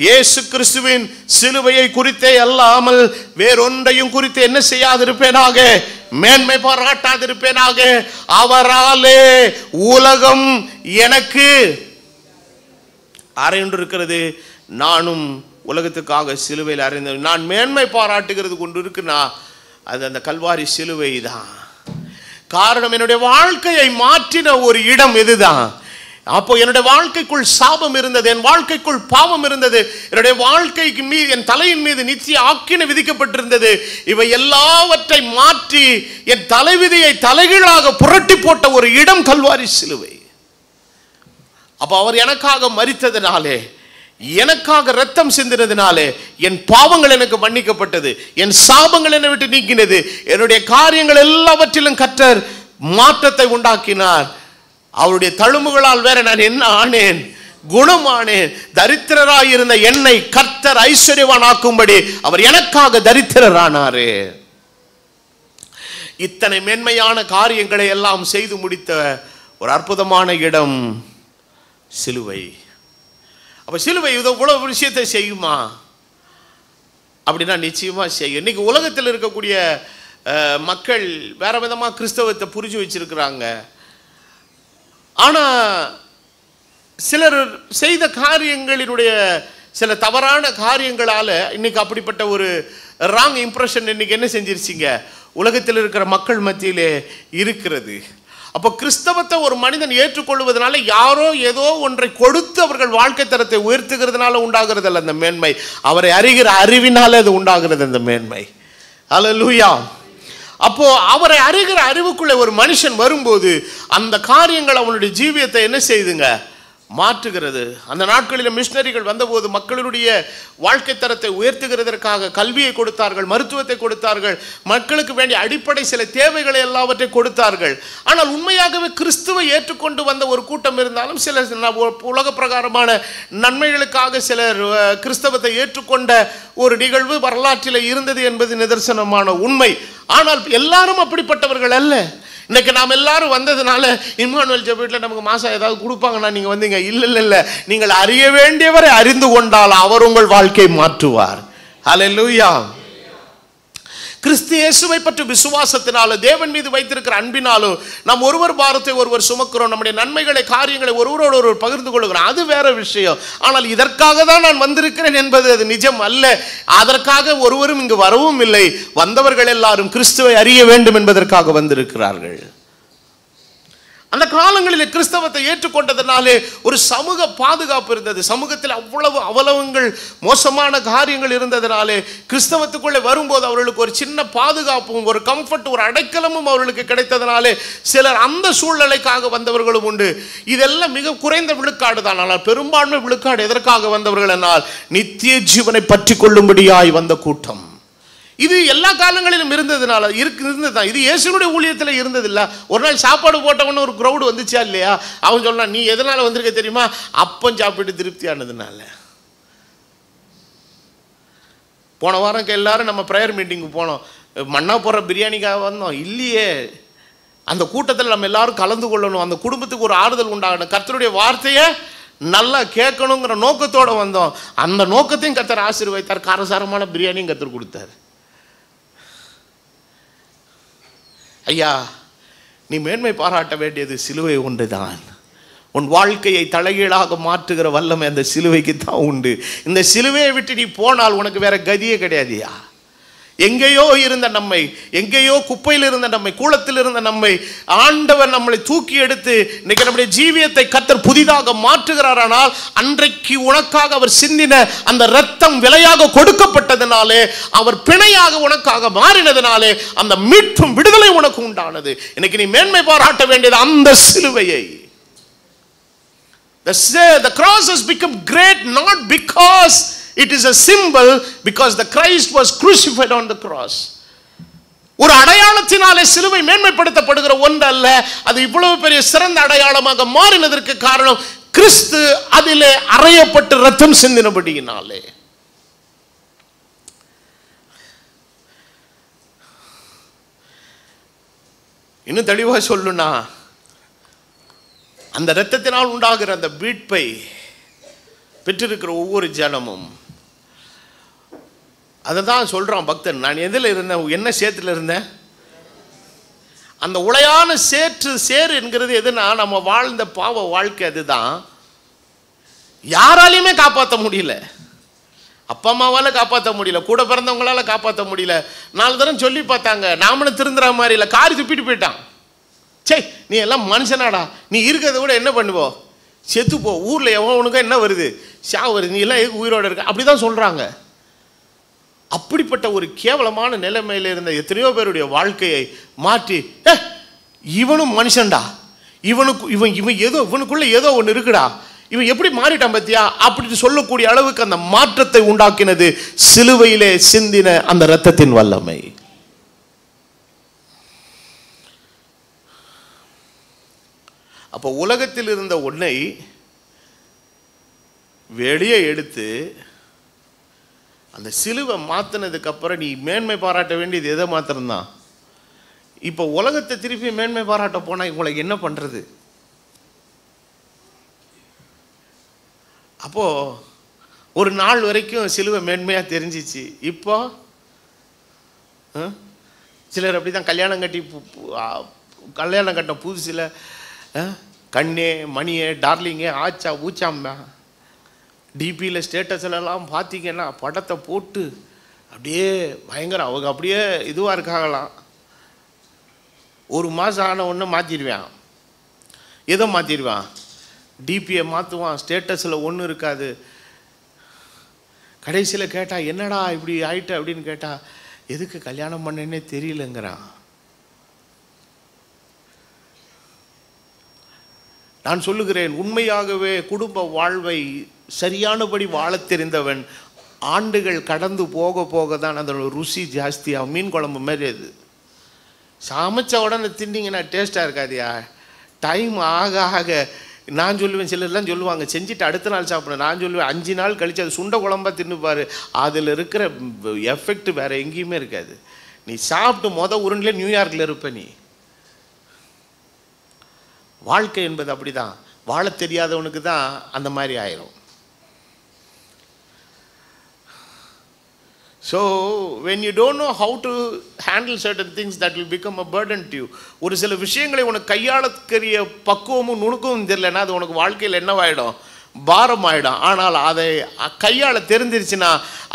இயேசு கிறிஸ்துவின் சிலுவையை குறித்தே அல்லாமல் வேறொன்றையும் குறித்து என்ன செய்யாதிருப்பேனாக, மேன்மை பாராட்டாதிருப்பேனாக. அவராலே உலகம் எனக்கு அறையுண்டு இருக்கிறது, நானும் உலகத்துக்காக சிலுவையில் அறைந்தேன். நான் மேன்மை பாராட்டுகிறது கொண்டு இருக்குன்னா அது அந்த கல்வாரி சிலுவை தான். காரணம், என்னுடைய வாழ்க்கையை மாற்றின ஒரு இடம் இதுதான். அப்போ என்னுடைய வாழ்க்கைக்குள் சாபம் இருந்தது, என் வாழ்க்கைக்குள் பாவம் இருந்தது, என்னுடைய வாழ்க்கைக்கு மீது, என் தலையின் மீது நித்திய ஆக்கினை விதிக்கப்பட்டிருந்தது. இவை எல்லாவற்றை மாற்றி என் தலைவிதியை தலைகீழாக புரட்டி போட்ட ஒரு இடம் கல்வாரி சிலுவை. அப்போ அவர் எனக்காக மரித்ததினாலே, எனக்காக ரத்தம் சிந்தினதினாலே என் பாவங்கள் எனக்கு மன்னிக்கப்பட்டது, என் சாபங்கள் என்னை விட்டு நீக்கினது. என்னுடைய காரியங்கள் எல்லாவற்றிலும் கர்த்தர் மாற்றத்தை உண்டாக்கினார். அவருடைய தழும்புகளால் வேற நான் என்ன ஆனேன், குணமானேன். தரித்திரராயிருந்த என்னை கர்த்தர் ஐஸ்வர்யவானாக்கும்படி அவர் எனக்காக தரித்திரரானாரே. இத்தனை மேன்மையான காரியங்களை எல்லாம் செய்து முடித்த ஒரு அற்புதமான இடம் சிலுவை. அப்ப சிலுவை இவ்வளவு விஷயத்தை செய்யுமா அப்படின்னா நிச்சயமா செய்யும். இன்னைக்கு உலகத்தில் இருக்கக்கூடிய மக்கள் வேற விதமா கிறிஸ்தவத்தை புரிஞ்சு வச்சிருக்கிறாங்க. ஆனா சிலர் செய்த காரியங்களினுடைய சில தவறான காரியங்களால இன்னைக்கு அப்படிப்பட்ட ஒரு ராங் இம்ப்ரெஷன் இன்னைக்கு என்ன செஞ்சிருச்சிங்க, உலகத்தில் இருக்கிற மக்கள் மத்தியிலே இருக்கிறது. அப்போ கிறிஸ்தவத்தை ஒரு மனிதன் ஏற்றுக்கொள்வதனால யாரோ ஏதோ ஒன்றை கொடுத்து அவர்கள் வாழ்க்கை தரத்தை உயர்த்துகிறதுனால உண்டாகிறது அல்ல அந்த மேன்மை, அவரை அறிகிற அறிவினால அது உண்டாகிறது அந்த மேன்மை. அல்லேலூயா. அப்போ அவரை அறிகிற அறிவுக்குள்ளே ஒரு மனுஷன் வரும்போது அந்த காரியங்கள் அவனுடைய ஜீவியத்தை என்ன செய்துங்க, மாற்றுகிறது. அந்த நாட்களில் மிஷனரிகள் வந்தபோது மக்களுடைய வாழ்க்கை தரத்தை உயர்த்துகிறதற்காக கல்வியை கொடுத்தார்கள், மருத்துவத்தை கொடுத்தார்கள், மக்களுக்கு வேண்டிய அடிப்படை சில தேவைகளை எல்லாவற்றை கொடுத்தார்கள். ஆனால் உண்மையாகவே கிறிஸ்துவை ஏற்றுக்கொண்டு வந்த ஒரு கூட்டம் இருந்தாலும் சில உலக பிரகாரமான நன்மைகளுக்காக சிலர் கிறிஸ்தவத்தை ஏற்றுக்கொண்ட ஒரு நிகழ்வு வரலாற்றில் இருந்தது என்பது நிதர்சனமான உண்மை. ஆனால் எல்லாரும் அப்படிப்பட்டவர்கள் அல்ல. இன்னைக்கு நாம் எல்லாரும் வந்ததுனால இம்மானுவேல் ஜெபத்தில் நமக்கு மாசம் ஏதாவது கொடுப்பாங்கன்னா நீங்க வந்தீங்க, இல்ல, நீங்கள் அறிய வேண்டியவரை அறிந்து கொண்டால் அவர் உங்கள் வாழ்க்கையை மாற்றுவார். ஹல்லேலூயா. கிறிஸ்து இயேசுவை பற்றி விசுவாசத்தினாலும் தேவன் மீது வைத்திருக்கிற அன்பினாலும் நாம் ஒருவர் பாரத்தை ஒருவர் சுமக்கிறோம், நம்முடைய நன்மைகளை காரியங்களை ஒருவரோடு ஒருவர் பகிர்ந்து கொள்கிறோம், அது வேற விஷயம். ஆனால் இதற்காக தான் நான் வந்திருக்கிறேன் என்பது அது நிஜம் அல்ல. அதற்காக ஒருவரும் இங்கு வரவும் இல்லை. வந்தவர்கள் எல்லாரும் கிறிஸ்துவை அறிய வேண்டும் என்பதற்காக வந்திருக்கிறார்கள். அந்த காலங்களில் கிறிஸ்தவத்தை ஏற்றுக்கொண்டதனாலே ஒரு சமூக பாதுகாப்பு இருந்தது. சமூகத்தில் அவ்வளவு அவலவங்கள் மோசமான காரியங்கள் இருந்ததனாலே கிறிஸ்தவத்துக்குள்ளே வரும்போது அவர்களுக்கு ஒரு சின்ன பாதுகாப்பும் ஒரு கம்ஃபர்ட் ஒரு அடைக்கலமும் அவர்களுக்கு கிடைத்ததனாலே சிலர் அந்த சூழ்நிலைக்காக வந்தவர்களும் உண்டு. இதெல்லாம் மிக குறைந்த விழுக்காடு தான். ஆனால் பெரும்பான்மை விழுக்காடு எதற்காக வந்தவர்கள் என்றால் நித்திய ஜீவனை பற்றி கொள்ளும்படியாய் வந்த கூட்டம். இது எல்லா காலங்களிலும் இருந்ததுனால இருந்ததுதான். இது இயேசுனுடைய ஊழியத்தில் இருந்ததில்லை. ஒரு நாள் சாப்பாடு போட்டவொன்னு ஒரு க்ரௌடு வந்துச்சா இல்லையா? அவன் சொன்னான், நீ எதனால வந்திருக்க தெரியுமா? அப்பம் சாப்பிட்டு திருப்தியானதுனால. போன வாரம் எல்லாரும் நம்ம ப்ரேயர் மீட்டிங்கு போனோம், மண்ணா போடுற பிரியாணிக்காக வந்தோம் இல்லையே. அந்த கூட்டத்தில் நம்ம எல்லாரும் கலந்து கொள்ளணும், அந்த குடும்பத்துக்கு ஒரு ஆறுதல் உண்டாகணும், கர்த்தருடைய வார்த்தையை நல்லா கேட்கணுங்கிற நோக்கத்தோடு வந்தோம். அந்த நோக்கத்தையும் கர்த்தர் ஆசீர்வதித்தார். காரசாரமான பிரியாணியும் கர்த்தர் கொடுத்தார். ஐயா, நீ மேன்மை பாராட்ட வேண்டியது சிலுவை ஒன்றுதான். உன் வாழ்க்கையை தலைகீழாக மாற்றுகிற வல்லமை அந்த சிலுவைக்கு தான் உண்டு. இந்த சிலுவையை விட்டு நீ போனால் உனக்கு வேற கதியே கிடையாதுயா. எங்கேயோ இருந்த நம்மை, எங்கேயோ குப்பையில் இருந்த நம்மை, கூளத்தில் இருந்த நம்மை ஆண்டவர் நம்மளை தூக்கி எடுத்து இன்னைக்கு நம்முடைய ஜீவியத்தை கர்த்தர் புதிதாக மாற்றுகிறாரானால் அன்றைக்கு உனக்காக அவர் சிந்தின அந்த இரத்தம் விலையாக கொடுக்கப்பட்டதனாலே, அவர் பிணையாக உனக்காக மாறினதனாலே அந்த மீட்பும் விடுதலை உனக்கு உண்டானது. இன்னைக்கு நீ மேன்மை பாராட்ட வேண்டியது அந்த சிலுவையை. The cross has become great not because it is a symbol, because the Christ was crucified on the cross. ஒரு அடையாளத்தினாலே சிலுவை மேன்மைப்படுத்தப்படுகிற ஒன்று அல்ல. அது இவ்வளவு பெரிய சிறந்த அடையாளமாக மாறினதற்கு காரணம் கிறிஸ்து அதிலே அறையப்பட்டு ரத்தம் சிந்தினபடியினாலே. இன்னும் தெளிவா சொல்லணும்னா, அந்த இரத்தத்தினால் உண்டாகிற அந்த மீட்பை பெற்றிருக்கிற ஒவ்வொரு ஜனமும் அதை தான் சொல்றான் பக்தன். நான் எதில் இருந்தேன்? என்ன சேத்துல இருந்தேன்? அந்த உளையான சேறு என்கிறது எதுனா, நம்ம வாழ்ந்த பாவ வாழ்க்கை. அதுதான் யாராலையுமே காப்பாற்ற முடியல. அப்பா அம்மாவால் காப்பாற்ற முடியல, கூட பிறந்தவங்களால காப்பாற்ற முடியல. 4 தரம் சொல்லி பார்த்தாங்க, நாமளும் திருந்துற மாதிரி இல்லை. காரி துப்பிட்டு போயிட்டான். சே, நீ எல்லாம் மனுஷனாடா, நீ இருக்கிறத விட என்ன பண்ணுவோம், செத்துப்போ, ஊரில் எவனுக்கும் என்ன வருது, ஷா வருது, நீ எல்லாம் எதுக்கு உயிரோடு இருக்க, அப்படி தான் சொல்கிறாங்க. அப்படிப்பட்ட ஒரு கேவலமான நிலைமையில் இருந்த எத்தனையோ பேருடைய வாழ்க்கையை மாற்றி, இவனும் மனுஷன்டா, இவனுக்குள்ள ஏதோ ஒன்று இருக்குடா, இவன் எப்படி மாறிட்டான் பத்தியா அப்படின்னு சொல்லக்கூடிய அளவுக்கு அந்த மாற்றத்தை உண்டாக்கினது சிலுவையிலே சிந்தின அந்த இரத்தத்தின் வல்லமை. அப்போ உலகத்தில் இருந்த ஒன்றை வெளியே எடுத்து அந்த சிலுவை மாத்தினதுக்கு அப்புறம் நீ மேன்மை பாராட்ட வேண்டியது எதை மாத்திரம்தான். இப்போ உலகத்தை திருப்பி மேன்மை பாராட்ட போனா உங்களுக்கு என்ன பண்றது? அப்போ ஒரு நாள் வரைக்கும் சிலுவை மேன்மையா தெரிஞ்சிச்சு. இப்போ சிலர் அப்படிதான் கல்யாணம் கட்டின புதுசில் கண்ணே மணியே டார்லிங்கே ஆச்சா ஊச்சாம்பா டிபியில் ஸ்டேட்டஸ்லாம் பார்த்தீங்கன்னா படத்தை போட்டு அப்படியே பயங்கரம், அவங்க அப்படியே இதுவாக இருக்காங்களாம். ஒரு மாதம் ஆன ஒன்று மாற்றிடுவான். எதை மாற்றிடுவான்? டிபியை மாற்றுவான், ஸ்டேட்டஸில் ஒன்றும் இருக்காது. கடைசியில் கேட்டால் என்னடா இப்படி ஆயிட்ட அப்படின்னு கேட்டால், எதுக்கு கல்யாணம் பண்ணேன்னே தெரியலங்கிறான். நான் சொல்லுகிறேன், உண்மையாகவே குடும்ப வாழ்வை சரியானபடி வாழ தெரிந்தவன் ஆண்டுகள் கடந்து போக போக தான் அதோட ருசி ஜாஸ்தியாக. மீன் குழம்பு மாதிரி அது சமைச்ச உடனே திண்டிங்கன்னா டேஸ்ட்டாக இருக்காதியா. டைம் ஆக ஆக நான் சொல்லுவேன், சிலர்லாம் சொல்லுவாங்க செஞ்சுட்டு அடுத்த நாள் சாப்பிடணும். நான் சொல்லுவேன் 5 நாள் கழித்து அது சுண்ட குழம்பா தின்னுப்பார். அதில் இருக்கிற எஃபெக்ட் வேறு எங்கேயுமே இருக்காது. நீ சாப்பிட்டு உருண்டிலே நியூயார்க்கில் இருப்ப. நீ வாழ்க்கை என்பது அப்படி தான். வாழ தெரியாதவனுக்கு தான் அந்த மாதிரி ஆயிரும். So when you don't know how to handle certain things, that will become a burden to you. ஒரு சில விஷயங்களை உனக்கு கையாளக்கூடிய பக்குவமும் நுணுக்கமும் தெரியலன்னா அது உனக்கு வாழ்க்கையில் என்னவாயிடும்? பாரம் ஆயிடும். ஆனால் அதை கையாள தெரிஞ்சிருச்சுன்னா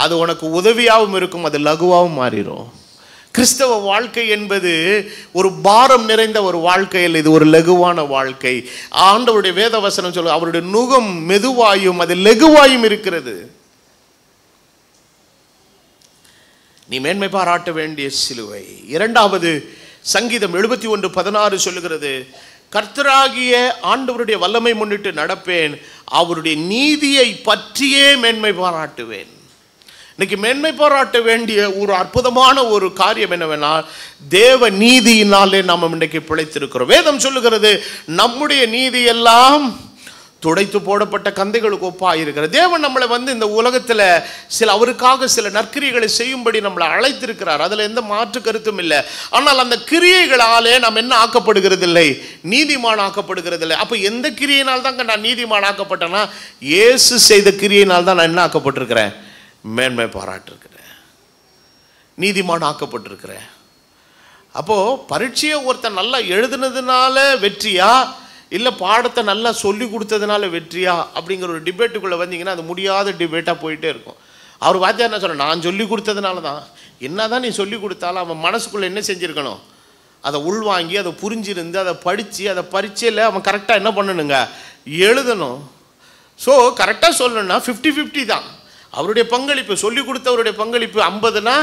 அது உனக்கு உதவியாகவும் இருக்கும், அது லகுவாகவும் மாறிடும். கிறிஸ்தவ வாழ்க்கை என்பது ஒரு பாரம் நிறைந்த ஒரு வாழ்க்கையில் இது ஒரு லகுவான வாழ்க்கை. ஆண்டவருடைய வேத வசனம் சொல்ல, அவருடைய நுகம் மெதுவாயும் அது லகுவாயும் இருக்கிறது. நீ மேன்மை பாராட்ட வேண்டிய சிலுவை. 2வது சங்கீதம் 71:16 சொல்லுகிறது, கர்த்தராகிய ஆண்டவருடைய வல்லமை முன்னிட்டு நடப்பேன், அவருடைய நீதியை பற்றியே மேன்மை பாராட்டுவேன். இன்னைக்கு மேன்மை பாராட்ட வேண்டிய ஒரு அற்புதமான ஒரு காரியம் என்னவென்றால், தேவ நீதியினாலே நாம் இன்றைக்கு பிழைத்திருக்கிறோம். வேதம் சொல்லுகிறது, நம்முடைய நீதி எல்லாம் துடைத்து போடப்பட்ட கந்தைகளுக்கு ஒப்பாக இருக்கிற தேவன் நம்மளை இந்த உலகத்தில் அவருக்காக சில நற்கிரியைகளை செய்யும்படி நம்மளை அழைத்திருக்கிறார். அதில் எந்த மாற்று கருத்தும் இல்லை. ஆனால் அந்த கிரியைகளாலே நாம் என்ன ஆக்கப்படுகிறது இல்லை, நீதிமான் ஆக்கப்படுகிறது இல்லை. அப்போ எந்த கிரியையினால் தாங்க நான் நீதிமான் ஆக்கப்பட்டேன்னா, இயேசு செய்த கிரியையினால் தான் நான் என்ன ஆக்கப்பட்டிருக்கிறேன், மேன்மை பாராட்டிருக்கிறேன், நீதிமான் ஆக்கப்பட்டிருக்கிறேன். அப்போது பரீட்சையை ஒருத்தன் நல்லா எழுதுனதுனால வெற்றியா, இல்லை பாடத்தை நல்லா சொல்லி கொடுத்ததுனால வெற்றியா அப்படிங்கிற ஒரு டிபேட்டுக்குள்ளே வந்தீங்கன்னா அது முடியாத டிபேட்டாக போயிட்டே இருக்கும். அவர் வாத்தியார் என்ன சொல்ல, நான் சொல்லி கொடுத்ததுனால தான். என்ன தான் நீ சொல்லி கொடுத்தாலும் அவன் மனசுக்குள்ளே என்ன செஞ்சுருக்கணும், அதை உள்வாங்கி அதை புரிஞ்சிருந்து அதை படித்து அதை பரீட்சையில் அவன் கரெக்டாக என்ன பண்ணணுங்க, எழுதணும். ஸோ கரெக்டாக சொல்லணும்னா 50-50 தான் அவருடைய பங்களிப்பு. சொல்லி கொடுத்தவருடைய பங்களிப்பு 50னா,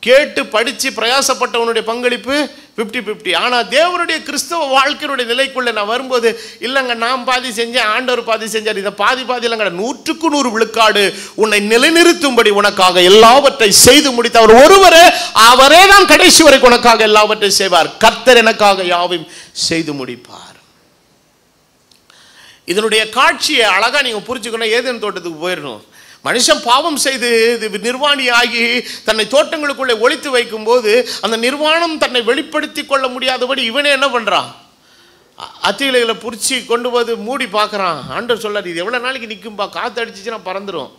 கேட்டு படித்து பிரயாசப்பட்டவனுடைய பங்களிப்பு 50-50. ஆனால் தேவனுடைய கிறிஸ்தவ வாழ்க்கையினுடைய நிலைக்குள்ளே நான் வரும்போது, இல்லைங்க நான் பாதி செஞ்சேன், ஆண்டவர் பாதி செஞ்சார், இதை பாதி இல்லைங்க, 100க்கு 100 விழுக்காடு உன்னை நிலைநிறுத்தும்படி உனக்காக எல்லாவற்றை செய்து முடித்தவர் ஒருவரே, அவரே தான் கடைசி வரைக்கும் உனக்காக எல்லாவற்றை செய்வார். கர்த்தர் எனக்காக யாவையும் செய்து முடிப்பார். இதனுடைய காட்சியை அழகா நீங்க புரிஞ்சுக்கணும். ஏதேன் தோட்டத்துக்கு போயிடணும். மனுஷன் பாவம் செய்து நிர்வாணி ஆகி தன்னை தோட்டங்களுக்குள்ளே ஒளித்து வைக்கும் போது அந்த நிர்வாணம் தன்னை வெளிப்படுத்தி கொள்ள முடியாதபடி இவனே என்ன பண்றான், அத்தியிலைகளை பிடிச்சி கொண்டு போது மூடி பார்க்குறான். ஆண்டவர் சொல்லார், இது எவ்வளோ நாளைக்கு நிற்கும்பா, காற்று அடிச்சிச்சுன்னா பறந்துடும்,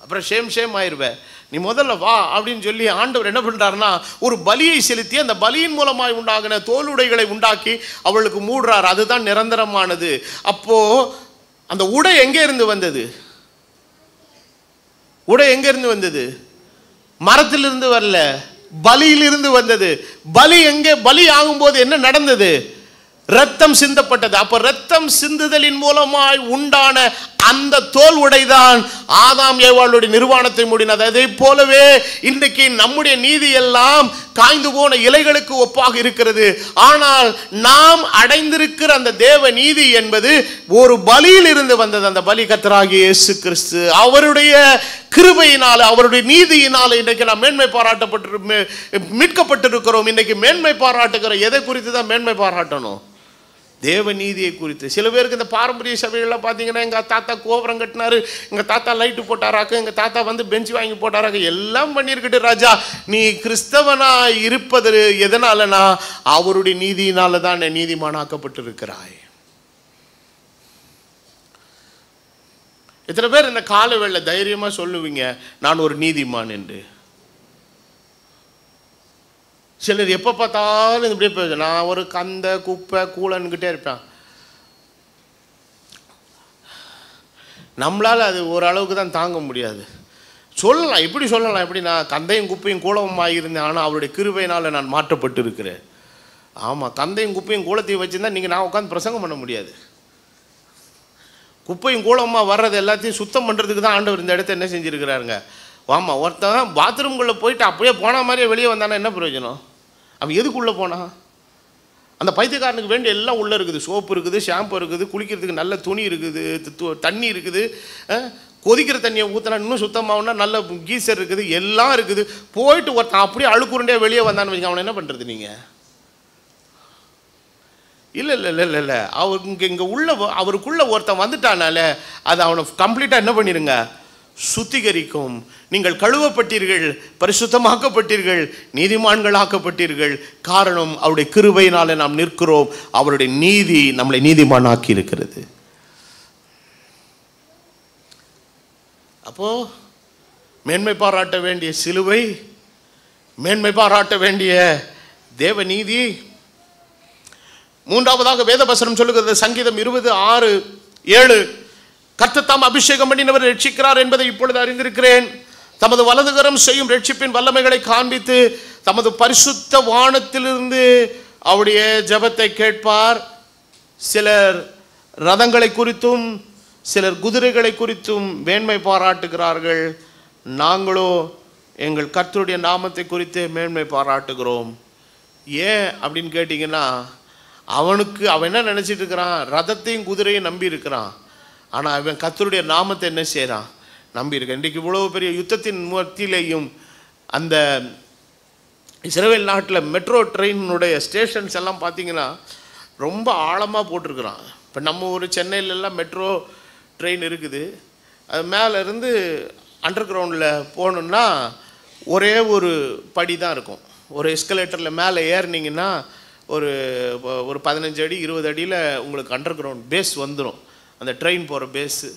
அப்புறம் ஷேம் ஆயிடுவேன், நீ முதல்ல வா அப்படின்னு சொல்லி ஆண்டவர் என்ன பண்ணுறாருன்னா ஒரு பலியை செலுத்தி அந்த பலியின் மூலமாய் உண்டாகின தோலுடைகளை உண்டாக்கி அவளுக்கு மூடுறார். அதுதான் நிரந்தரமானது. அப்போ அந்த உடை எங்கே இருந்து வந்தது? உடை எங்கிருந்து வந்தது? மரத்திலிருந்து வரல, பலியிலிருந்து வந்தது. பலி எங்கே? பலி ஆகும்போது என்ன நடந்தது? ரத்தம் சிந்தப்பட்டது. அப்ப ரத்தம் சிந்துதலின் மூலமாய் உண்டான அந்த தோல் உடைதான் ஆதாம் ஏவாளுடைய நிர்வாணத்தை மூடினது. அதை போலவே இன்றைக்கு நம்முடைய நீதி எல்லாம் காய்ந்து போன இலைகளுக்கு ஒப்பாக இருக்கிறது. ஆனால் நாம் அடைந்திருக்கிற அந்த தேவ நீதி என்பது ஒரு பலியில் இருந்து வந்தது. அந்த பலி கர்த்தராகிய இயேசு கிறிஸ்து அவருடைய கிருபையினால, அவருடைய நீதியினால இன்றைக்கு நாம் மேன்மை மீட்கப்பட்டிருக்கிறோம். இன்றைக்கு மேன்மை பாராட்டுகிற எதை குறித்து தான் மேன்மை பாராட்டணும்? தேவ நீதியை குறித்து. சில பேருக்கு இந்த பாரம்பரிய சபைகள்லாம் பார்த்தீங்கன்னா, எங்கள் தாத்தா கோபுரம் கட்டினாரு, எங்கள் தாத்தா லைட்டு போட்டாராக்க, எங்கள் தாத்தா வந்து பெஞ்சு வாங்கி போட்டாராக்க, எல்லாம் பண்ணியிருக்கிட்டு ராஜா, நீ கிறிஸ்தவனா இருப்பது எதனாலனா அவருடைய நீதியினால தான் நீதிமானாக்கப்பட்டிருக்கிறாய். எத்தனை பேர் இந்த கால வேளை தைரியமா சொல்லுவீங்க நான் ஒரு நீதிமான் என்று? சிலர் எப்போ பார்த்தாலும் இப்படியே போகுது, நான் ஒரு கந்த குப்பை கூலன்கிட்டே இருப்பேன். நம்மளால் அது ஓரளவுக்கு தான் தாங்க முடியாது. சொல்லலாம், இப்படி சொல்லலாம், எப்படி நான் கந்தையும் குப்பையும் கூலமாக இருந்தேன், ஆனால் அவருடைய கிருபையினால் நான் மாற்றப்பட்டு இருக்கிறேன். ஆமாம், கந்தையும் குப்பையும் கூலத்தையும் வச்சுருந்தா நீங்கள் நான் உட்காந்து பிரசங்கம் பண்ண முடியாது. குப்பையும் கூலமாக வர்றது எல்லாத்தையும் சுத்தம் பண்ணுறதுக்கு தான் ஆண்டவர் இந்த இடத்த என்ன செஞ்சுருக்கிறாருங்க. ஆமாம், ஒருத்தன் பாத்ரூம்குள்ளே போயிட்டு அப்படியே போன மாதிரியே வெளியே வந்தானா என்ன பிரயோஜனம்? அவன் எதுக்குள்ளே போனான்? அந்த பைத்தியக்காரனுக்கு வேண்டிய எல்லாம் உள்ளே இருக்குது. சோப்பு இருக்குது, ஷாம்பு இருக்குது, குளிக்கிறதுக்கு நல்ல துணி இருக்குது, தண்ணி இருக்குது, கொதிக்கிற தண்ணியை ஊற்றினா இன்னும் சுத்தமாகனா நல்ல கீசர் இருக்குது, எல்லாம் இருக்குது. போயிட்டு ஒருத்தன் அப்படியே அழுக்குருண்டே வெளியே வந்தான்னு வச்சுக்க, அவனை என்ன பண்ணுறது நீங்கள்? இல்லை இல்லை இல்லை இல்லை இல்லை அவருக்கு இங்கே உள்ள அவருக்குள்ளே ஒருத்தன் வந்துட்டானால அது அவனை கம்ப்ளீட்டாக என்ன பண்ணிடுங்க, சுத்திகரிக்கும். நீங்கள் கழுவப்பட்டீர்கள், பரிசுத்தமாக்கப்பட்டீர்கள், நீதிமான்களாக்கப்பட்டீர்கள். காரணம் அவருடைய கிருபையினால நாம் நிற்கிறோம். அவருடைய நீதி நம்மளை நீதிமானாக்கி இருக்கிறது. அப்போ மேன்மை பாராட்ட வேண்டிய சிலுவை, மேன்மை பாராட்ட வேண்டிய தேவ நீதி. மூன்றாவதாக வேதவசனம் சொல்லுகிறது, சங்கீதம் 20:6-7, கர்த்தர் தாம் அபிஷேகம் பண்ணினவர் ரட்சிக்கிறார் என்பதை இப்பொழுது அறிந்திருக்கிறேன். தமது வலதுகரம் செய்யும் ரட்சிப்பின் வல்லமைகளை காண்பித்து தமது பரிசுத்த வானத்திலிருந்து அவருடைய ஜெபத்தை கேட்பார். சிலர் ரதங்களை குறித்தும் சிலர் குதிரைகளை குறித்தும் மேன்மை பாராட்டுகிறார்கள். நாங்களோ எங்கள் கர்த்தருடைய நாமத்தை குறித்து மேன்மை பாராட்டுகிறோம். ஏன் அப்படின்னு கேட்டிங்கன்னா, அவன் என்ன நினச்சிட்டு இருக்கிறான், ரதத்தையும் குதிரையும் நம்பி இருக்கிறான். ஆனால் அவன் கர்த்தருடைய நாமத்தை என்ன செய்கிறான், நம்பியிருக்கேன். இன்றைக்கு இவ்வளவு பெரிய யுத்தத்தின் மத்தியிலேயும் அந்த இஸ்ரவேல் நாட்டில் மெட்ரோ ட்ரெயினுடைய ஸ்டேஷன்ஸ் எல்லாம் பார்த்தீங்கன்னா ரொம்ப ஆழமாக போட்டிருக்கிறான். இப்போ நம்ம ஊர் சென்னையிலெல்லாம் மெட்ரோ ட்ரெயின் இருக்குது. அது மேலே இருந்து அண்டர் கிரவுண்டில் போகணுன்னா ஒரே ஒரு படி தான் இருக்கும். ஒரு எஸ்கலேட்டரில் மேலே ஏறினீங்கன்னா ஒரு 15 அடி 20 அடியில் உங்களுக்கு அண்டர் கிரவுண்ட் பேஸ் வந்துடும், அந்த ட்ரெயின் போகிற பேஸு.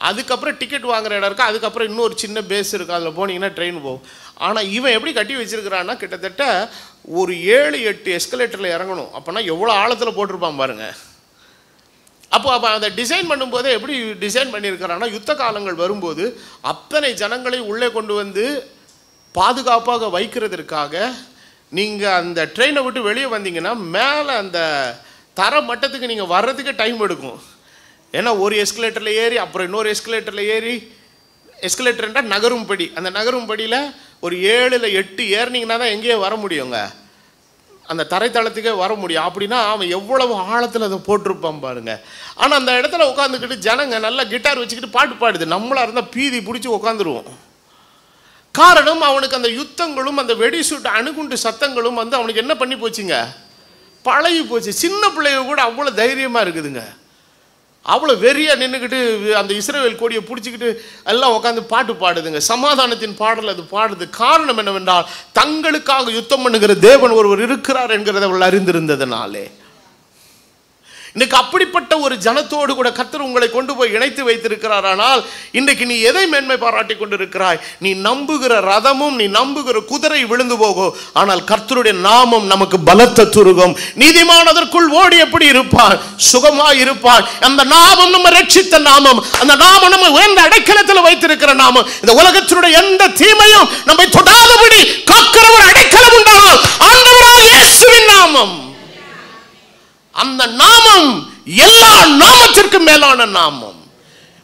அதுக்கப்புறம் டிக்கெட் வாங்குகிற இடம் இருக்குது, அதுக்கப்புறம் இன்னொரு சின்ன பேஸ் இருக்குது, அதில் போனீங்கன்னா ட்ரெயின் போகும். ஆனால் இவன் எப்படி கட்டி வச்சுருக்கிறான்னா, கிட்டத்தட்ட ஒரு 7-8 எஸ்கலேட்டரில் இறங்கணும். அப்போனா எவ்வளோ ஆழத்தில் போட்டிருப்பான் பாருங்கள். அப்போ அதை டிசைன் பண்ணும்போதே எப்படி டிசைன் பண்ணியிருக்கிறான்னா, யுத்த காலங்கள் வரும்போது அத்தனை ஜனங்களை உள்ளே கொண்டு வந்து பாதுகாப்பாக வைக்கிறதுக்காக நீங்கள் அந்த ட்ரெயினை விட்டு வெளியே வந்தீங்கன்னா மேலே அந்த தர மட்டத்துக்கு நீங்கள் வர்றதுக்கே டைம் எடுக்கும். ஏன்னா ஒரு எஸ்கலேட்டரில் ஏறி அப்புறம் இன்னொரு எஸ்கலேட்டரில் ஏறி, எஸ்கலேட்டர்ன்றா நகரும் படி, அந்த நகரும் படியில் ஒரு 7-8 ஏறினீங்கன்னா தான் எங்கேயே வர முடியுங்க, அந்த தரைத்தளத்துக்கே வர முடியும். அப்படின்னா அவன் எவ்வளவு ஆழத்தில் அதை போட்டிருப்பான் பாருங்க. ஆனால் அந்த இடத்துல உட்காந்துக்கிட்டு ஜனங்க நல்லா கிட்டார் வச்சுக்கிட்டு பாட்டு பாடுது, நம்மளாக இருந்தால் பீதி பிடிச்சி உட்காந்துருவோம். காரணம், அவனுக்கு அந்த யுத்தங்களும் அந்த வெடிசூட்டு அணுகுண்டு சத்தங்களும் வந்து அவனுக்கு என்ன பண்ணி போச்சுங்க, பழகி போச்சு. சின்ன பிள்ளைங்க கூட அவ்வளோ தைரியமாக இருக்குதுங்க. அவ்வளோ வெறியா நின்றுக்கிட்டு அந்த இஸ்ரவேல் கொடியை பிடிச்சிக்கிட்டு எல்லாம் உட்காந்து பாட்டு பாடுதுங்க. சமாதானத்தின் பாடல் அது பாடுது. காரணம் என்னவென்றால் தங்களுக்காக யுத்தம் பண்ணுகிற தேவன் ஒருவர் இருக்கிறார் என்கிறத அவள் அறிந்திருந்ததுனாலே. இன்னைக்கு அப்படிப்பட்ட ஒரு ஜனத்தோடு கூட கர்த்தர் உங்களை கொண்டு போய் இணைத்து வைத்திருக்கிறார். ஆனால் இன்றைக்கு நீ எதை மேன்மை பாராட்டி கொண்டிருக்கிறாய்? நீ நம்புகிற ரதமும் நீ நம்புகிற குதிரை விழுந்து போகும். ஆனால் கர்த்தருடைய நாமம் நமக்கு பலத்த துருகம். நீதிமான் அதற்குள் ஓடி எப்படி இருப்பான்? சுகமாய் இருப்பான். அந்த நாமம் நம்ம ரட்சித்த நாமம். அந்த நாமம் நம்ம உயர்ந்த அடைக்கலத்தில் வைத்திருக்கிற நாமம். இந்த உலகத்தினுடைய எந்த தீமையும் நம்மை தொடாதபடி காக்கிற ஒரு அடைக்கலம் உண்டானால் ஆண்டவராகிய இயேசுவின் நாமம். அந்த நாமம் எல்லா நாமத்திற்கும் மேலான நாமம்.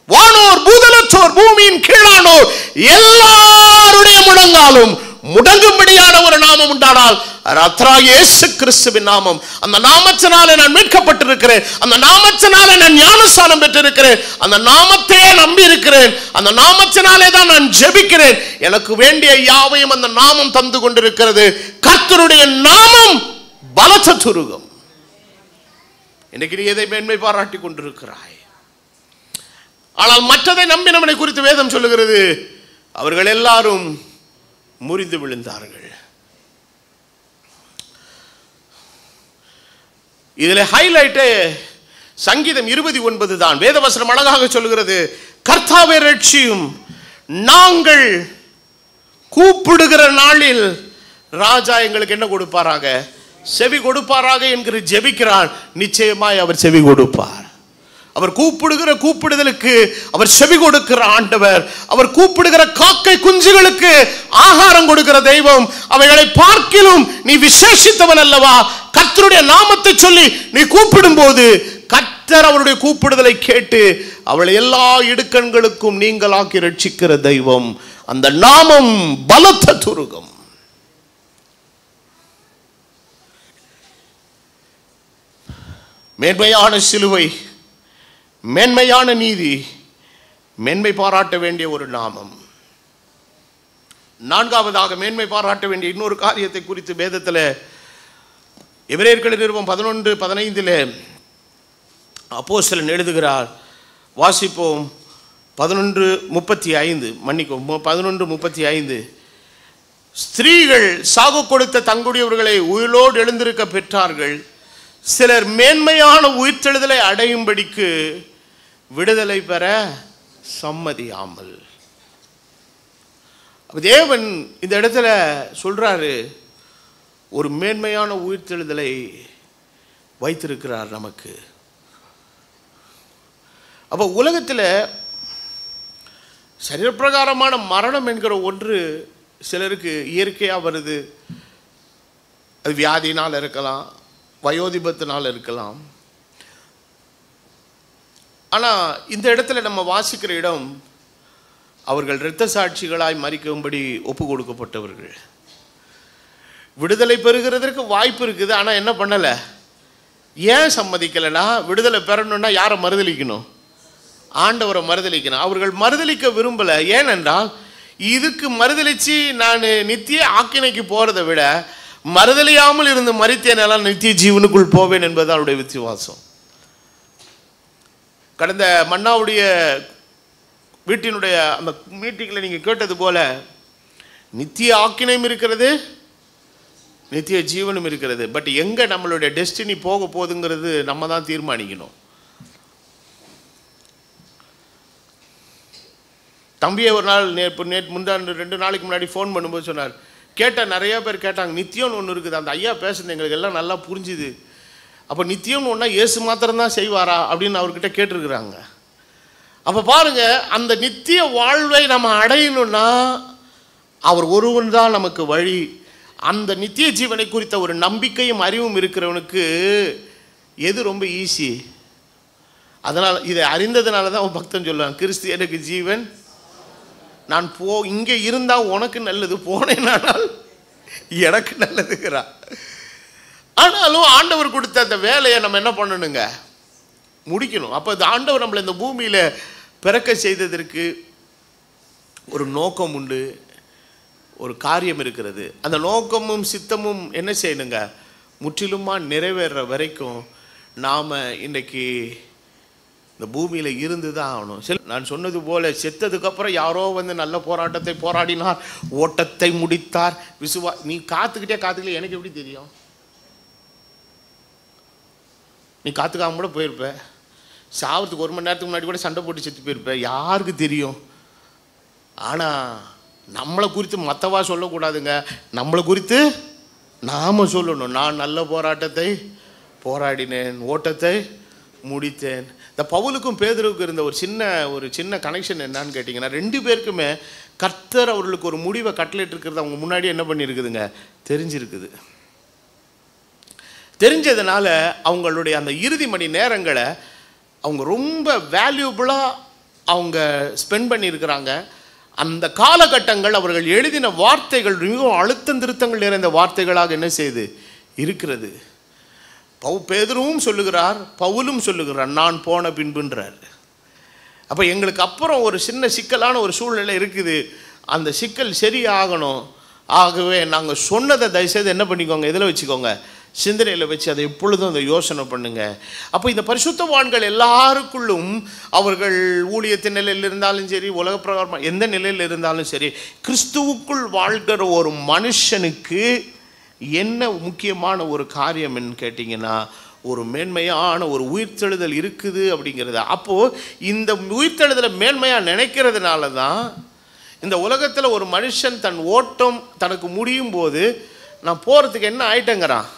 வானோர் பூதலத்தோர் பூமியின் கீழானோர் எல்லாருடைய முழங்காலும் முடங்கும்படியான ஒரு நாமம் உண்டானால் கர்த்தராகிய இயேசு கிறிஸ்துவின் நாமம். அந்த நாமத்தினாலே நான் மீட்கப்பட்டிருக்கிறேன். அந்த நாமத்தினாலே நான் ஞானஸ்நானம் பெற்றிருக்கிறேன். அந்த நாமத்தையே நம்பி இருக்கிறேன். அந்த நாமத்தினாலே தான் நான் ஜெபிக்கிறேன். எனக்கு வேண்டிய யாவையும் அந்த நாமம் தந்து கொண்டிருக்கிறது. கர்த்தருடைய நாமம் பலத்த துருகம். இன்னைக்கு நீ எதை மேன்மை பாராட்டி கொண்டிருக்கிறாய்? ஆனால் மற்றதை நம்பி நம்மை குறித்து வேதம் சொல்லுகிறது, அவர்கள் எல்லாரும் முறிந்து விழுந்தார்கள். இதில் ஹைலைட்டே சங்கீதம் 29 தான். வேதவசனம் அழகாக சொல்லுகிறது, கர்த்தாவே ரட்சியும், நாங்கள் கூப்பிடுகிற நாளில் ராஜா எங்களுக்கு என்ன கொடுப்பாராக? செவி கொடுப்பாராக என்கிற ஜெபிக்கிறான். நிச்சயமாய் அவர் செவி கொடுப்பார். அவர் கூப்பிடுகிற கூப்பிடுதலுக்கு அவர் செவி கொடுக்கிற ஆண்டவர். அவர் கூப்பிடுகிற காக்கை குஞ்சுகளுக்கு ஆகாரம் கொடுக்கிற தெய்வம். அவைகளை பார்க்கிலும் நீ விசேஷித்தவன் அல்லவா? கர்த்தருடைய நாமத்தை சொல்லி நீ கூப்பிடும் போது கர்த்தர் அவருடைய கூப்பிடுதலை கேட்டு அவளை எல்லா இடுக்கண்களுக்கும் நீங்களாக்கி ரட்சிக்கிற தெய்வம். அந்த நாமம் பலத்த துருகம். மேன்மையான சிலுவை, மேன்மையான நீதி, மேன்மை பாராட்ட வேண்டிய ஒரு நாமம். நான்காவதாக மேன்மை பாராட்ட வேண்டிய இன்னொரு காரியத்தை குறித்து வேதத்தில் எபிரேயர் நிருபம் 11:15 அப்போஸ்தலன் எழுதுகிறார். வாசிப்போம். 11:35 மன்னிக்கும் 11:35 ஸ்திரீகள் சாகு கொடுத்த தங்களுடையவர்களை உயிரோடு எழுந்திருக்க பெற்றார்கள். சிலர் மேன்மையான உயிர்த்தெழுதலை அடையும்படிக்கு விடுதலை பெற சம்மதியாமல். தேவன் இந்த இடத்துல சொல்றாரு, ஒரு மேன்மையான உயிர்த்தெழுதலை வைத்திருக்கிறார் நமக்கு. அப்போ உலகத்தில் சரீரப்பிரகாரமான மரணம் என்கிற ஒன்று சிலருக்கு இயற்கையாக வருது. அது வியாதினால் இருக்கலாம், வயோதிபத்தினால் இருக்கலாம். ஆனால் இந்த இடத்துல நம்ம வாசிக்கிற இடம், அவர்கள் இரத்த சாட்சிகளாய் மரிக்கும்படி ஒப்பு கொடுக்கப்பட்டவர்கள். விடுதலை பெறுகிறதற்கு வாய்ப்பு இருக்குது. ஆனால் என்ன பண்ணலை? ஏன் சம்மதிக்கலைன்னா, விடுதலை பெறணும்னா யாரை மறுதலிக்கணும்? ஆண்டவரை மறுதலிக்கணும். அவர்கள் மறுதலிக்க விரும்பலை. ஏனென்றால் இதுக்கு மறுதலிச்சு நான் நித்திய ஆக்கினைக்கு போகிறத விட மறுதலியாமல் இருந்து மரித்தேனெல்லாம் நித்திய ஜீவனுக்குள் போவேன் என்பது அவருடைய விசுவாசம். கடந்த மன்னாவுடைய வீட்டினுடைய அந்த மீட்டிங்கில் நீங்கள் கேட்டது போல, நித்திய ஆக்கினையும் இருக்கிறது, நித்திய ஜீவனும் இருக்கிறது. பட் எங்கே நம்மளுடைய டெஸ்டினி போக போகுதுங்கிறது நம்ம தான் தீர்மானிக்கணும். தம்பியை ஒரு நாள் முந்தாண்டு 2 நாளைக்கு முன்னாடி ஃபோன் பண்ணும்போது சொன்னார், கேட்டால் நிறையா பேர் கேட்டாங்க, நித்தியம்னு ஒன்று இருக்குது. அந்த ஐயா பேசுறது எங்களுக்கு எல்லாம் நல்லா புரிஞ்சுது. அப்போ நித்தியம்னு ஒன்றா இயேசு மாத்திரம்தான் செய்வாரா அப்படின்னு அவர்கிட்ட கேட்டிருக்கிறாங்க. அப்போ பாருங்கள், அந்த நித்திய வாழ்வை நம்ம அடையணும்னா அவர் ஒருவன் தான் நமக்கு வழி. அந்த நித்திய ஜீவனை குறித்த ஒரு நம்பிக்கையும் அறிவும் இருக்கிறவனுக்கு எது ரொம்ப ஈஸி? அதனால் இதை அறிந்ததுனால தான் அவன் பக்தன் சொல்லுவான், கிறிஸ்து எனக்கு ஜீவன், நான் இங்கே இருந்தால் உனக்கு நல்லது, போனேனால் எனக்கு நல்லதுங்கிறான். ஆனாலும் ஆண்டவர் கொடுத்த அந்த வேலையை நம்ம என்ன பண்ணணுங்க? முடிக்கணும். அப்போ இந்த ஆண்டவர் நம்மளை இந்த பூமியில் பிறக்க செய்ததற்கு ஒரு நோக்கம் உண்டு, ஒரு காரியம் இருக்கிறது. அந்த நோக்கமும் சித்தமும் என்ன செய்யணுங்க? முற்றிலுமாக நிறைவேற வரைக்கும் நாம் இன்றைக்கி இந்த பூமியில் இருந்து தான் ஆகணும். நான் சொன்னது போல செத்ததுக்கப்புறம் யாரோ வந்து நல்ல போராட்டத்தை போராடினார், ஓட்டத்தை முடித்தார், நீ காத்துக்கிட்டே எனக்கு எப்படி தெரியும்? நீ காத்துக்காம கூட போயிருப்ப, சாவத்துக்கு 1 மணி நேரத்துக்கு முன்னாடி கூட சண்டை போட்டு செத்து போயிருப்ப, யாருக்கு தெரியும்? ஆனால் நம்மளை குறித்து மற்றவா சொல்லக்கூடாதுங்க, நம்மளை குறித்து நாம் சொல்லணும். நான் நல்ல போராட்டத்தை போராடினேன், ஓட்டத்தை முடித்தேன். இந்த பவுலுக்கும் பேதுருவுக்கும் இருந்த ஒரு சின்ன கனெக்ஷன் என்னன்னு கேட்டிங்கன்னா, 2 பேருக்குமே கர்த்தர் அவர்களுக்கு ஒரு முடிவை கட்டளையிட்டு இருக்கிறது அவங்க முன்னாடி என்ன பண்ணியிருக்குதுங்க, தெரிஞ்சிருக்குது. தெரிஞ்சதுனால அவங்களுடைய அந்த இறுதி மணி நேரங்களை அவங்க ரொம்ப வேல்யூபிளாக அவங்க ஸ்பெண்ட் பண்ணியிருக்கிறாங்க. அந்த காலகட்டங்கள் அவர்கள் எழுதின வார்த்தைகள் மிகவும் அழுத்தம் திருத்தங்கள் நிறைந்த வார்த்தைகளாக என்ன செய்து இருக்கிறது. பேதுருவும் சொல்லுகிறார், பவுலும் சொல்லுகிறார், நான் போன பின்புன்றார். அப்போ எங்களுக்கு அப்புறம் ஒரு சின்ன சிக்கலான ஒரு சூழ்நிலை இருக்குது, அந்த சிக்கல் சரியாகணும். ஆகவே நாங்கள் சொன்னதை தயவுசெய்து என்ன பண்ணிக்கோங்க, இதில் வச்சுக்கோங்க, சிந்தனையில் வச்சு அதை எப்பொழுதும் அதை யோசனை பண்ணுங்க. அப்போ இந்த பரிசுத்தவான்கள் எல்லாருக்குள்ளும் அவர்கள் ஊழியத்தின் நிலையில் இருந்தாலும் சரி, உலக பிரகாரம் எந்த நிலையில் இருந்தாலும் சரி, கிறிஸ்துவுக்குள் வாழ்கிற ஒரு மனுஷனுக்கு என்ன முக்கியமான ஒரு காரியம் என்று கேட்டிங்கன்னா, ஒரு மேன்மையான ஒரு உயிர்த்தெழுதல் இருக்குது அப்படிங்கிறது. அப்போது இந்த உயிர்த்தெழுதலை மேன்மையாக நினைக்கிறதுனால தான் இந்த உலகத்தில் ஒரு மனுஷன் தன் ஓட்டம் தனக்கு முடியும் போது நான் போகிறதுக்கு என்ன ஆயிட்டேங்கிறான்,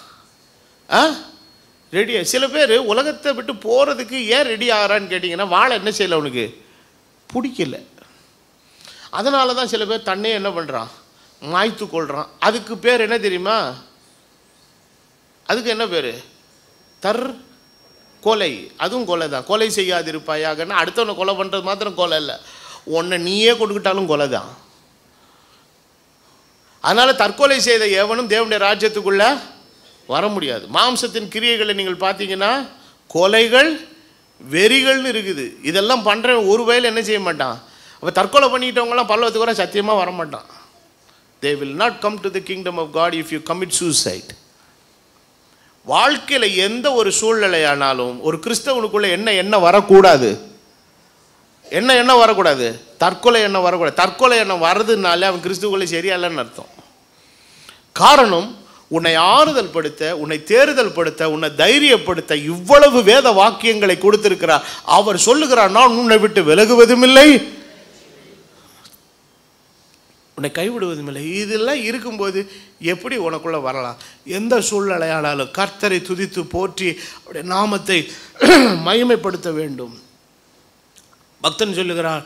ரெடி. சில பேர் உலகத்தை விட்டு போகிறதுக்கு ஏன் ரெடி ஆகிறான்னு கேட்டிங்கன்னா, வாழை என்ன செய்யலை, அவனுக்கு பிடிக்கல. அதனால தான் சில பேர் தன்னையே என்ன பண்ணுறான், மாய்த்து கொள்கிறான். அதுக்கு பேர் என்ன தெரியுமா, அதுக்கு என்ன பேர், கொலை. அதுவும் கொலை தான். கொலை செய்யாதிருப்பாயாகன்னா அடுத்தவனை கொலை பண்ணுறது மாத்திரம் கொலை இல்லை, உன்னை நீயே கொடுக்கிட்டாலும் கொலை தான். அதனால் தற்கொலை செய்த எவனும் தேவனுடைய ராஜ்யத்துக்குள்ளே வர முடியாது. மாம்சத்தின் கிரியைகளை நீங்கள் பார்த்தீங்கன்னா கொலைகள், வெறிகள்னு இருக்குது. இதெல்லாம் பண்ணுறவன் ஒரு வயலில் என்ன செய்ய மாட்டான். அப்போ தற்கொலை பண்ணிக்கிட்டவங்களாம் பல்லவத்துக்கு வர சத்தியமாக வரமாட்டான். They will not come to the kingdom of God if you commit suicide. வாழ்க்கையில் எந்த ஒரு சூழ்நிலையானாலும் ஒரு கிறிஸ்தவனுக்குள்ளே என்ன வரக்கூடாது, என்ன வரக்கூடாது, தற்கொலை எண்ணம் வரக்கூடாது. தற்கொலை எண்ணம் வருதுனாலே அவன் கிறிஸ்துவுக்குள்ளே சரியில்லைன்னு அர்த்தம். காரணம், உன்னை ஆறுதல் படுத்த, உன்னை தேறுதல் படுத்த, உன்னை தைரியப்படுத்த இவ்வளவு வேத வாக்கியங்களை கொடுத்திருக்கிறார். அவர் சொல்லுகிறார், நான் உன்னை விட்டு விலகுவதும் இல்லை, உன்னை கைவிடுவதும் இல்லை. இதெல்லாம் இருக்கும்போது எப்படி உனக்குள்ளே வரலாம்? எந்த சூழ்நிலையானாலும் கர்த்தரை துதித்து போற்றி அவருடைய நாமத்தை மகிமைப்படுத்த வேண்டும். பக்தன் சொல்லுகிறார்,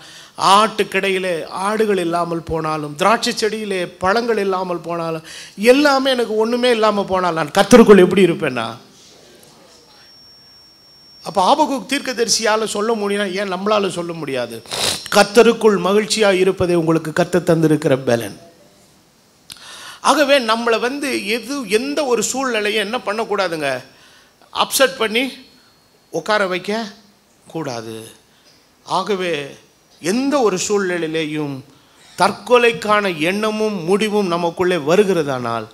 ஆட்டுக்கிடையிலே ஆடுகள் இல்லாமல் போனாலும், திராட்சை செடியிலே பழங்கள் இல்லாமல் போனாலும், எல்லாமே எனக்கு ஒன்றுமே இல்லாமல் போனால் நான் கர்த்தருக்குள் எப்படி இருப்பேன்னா? அப்போ ஆபகுக் தீர்க்கதரிசியால் சொல்ல முடியும்னா ஏன் நம்மளால் சொல்ல முடியாது? கர்த்தருக்குள் மகிழ்ச்சியாக இருப்பதை உங்களுக்கு கர்த்தர் தந்திருக்கிற பலன். ஆகவே நம்மளை எந்த ஒரு சூழ்நிலையும் என்ன பண்ணக்கூடாதுங்க, அப்செட் பண்ணி உட்கார வைக்க கூடாது. ஆகவே எந்த ஒரு சூழ்நிலையிலேயும் தற்கொலைக்கான எண்ணமும் முடிவும் நமக்குள்ளே வருகிறதானால்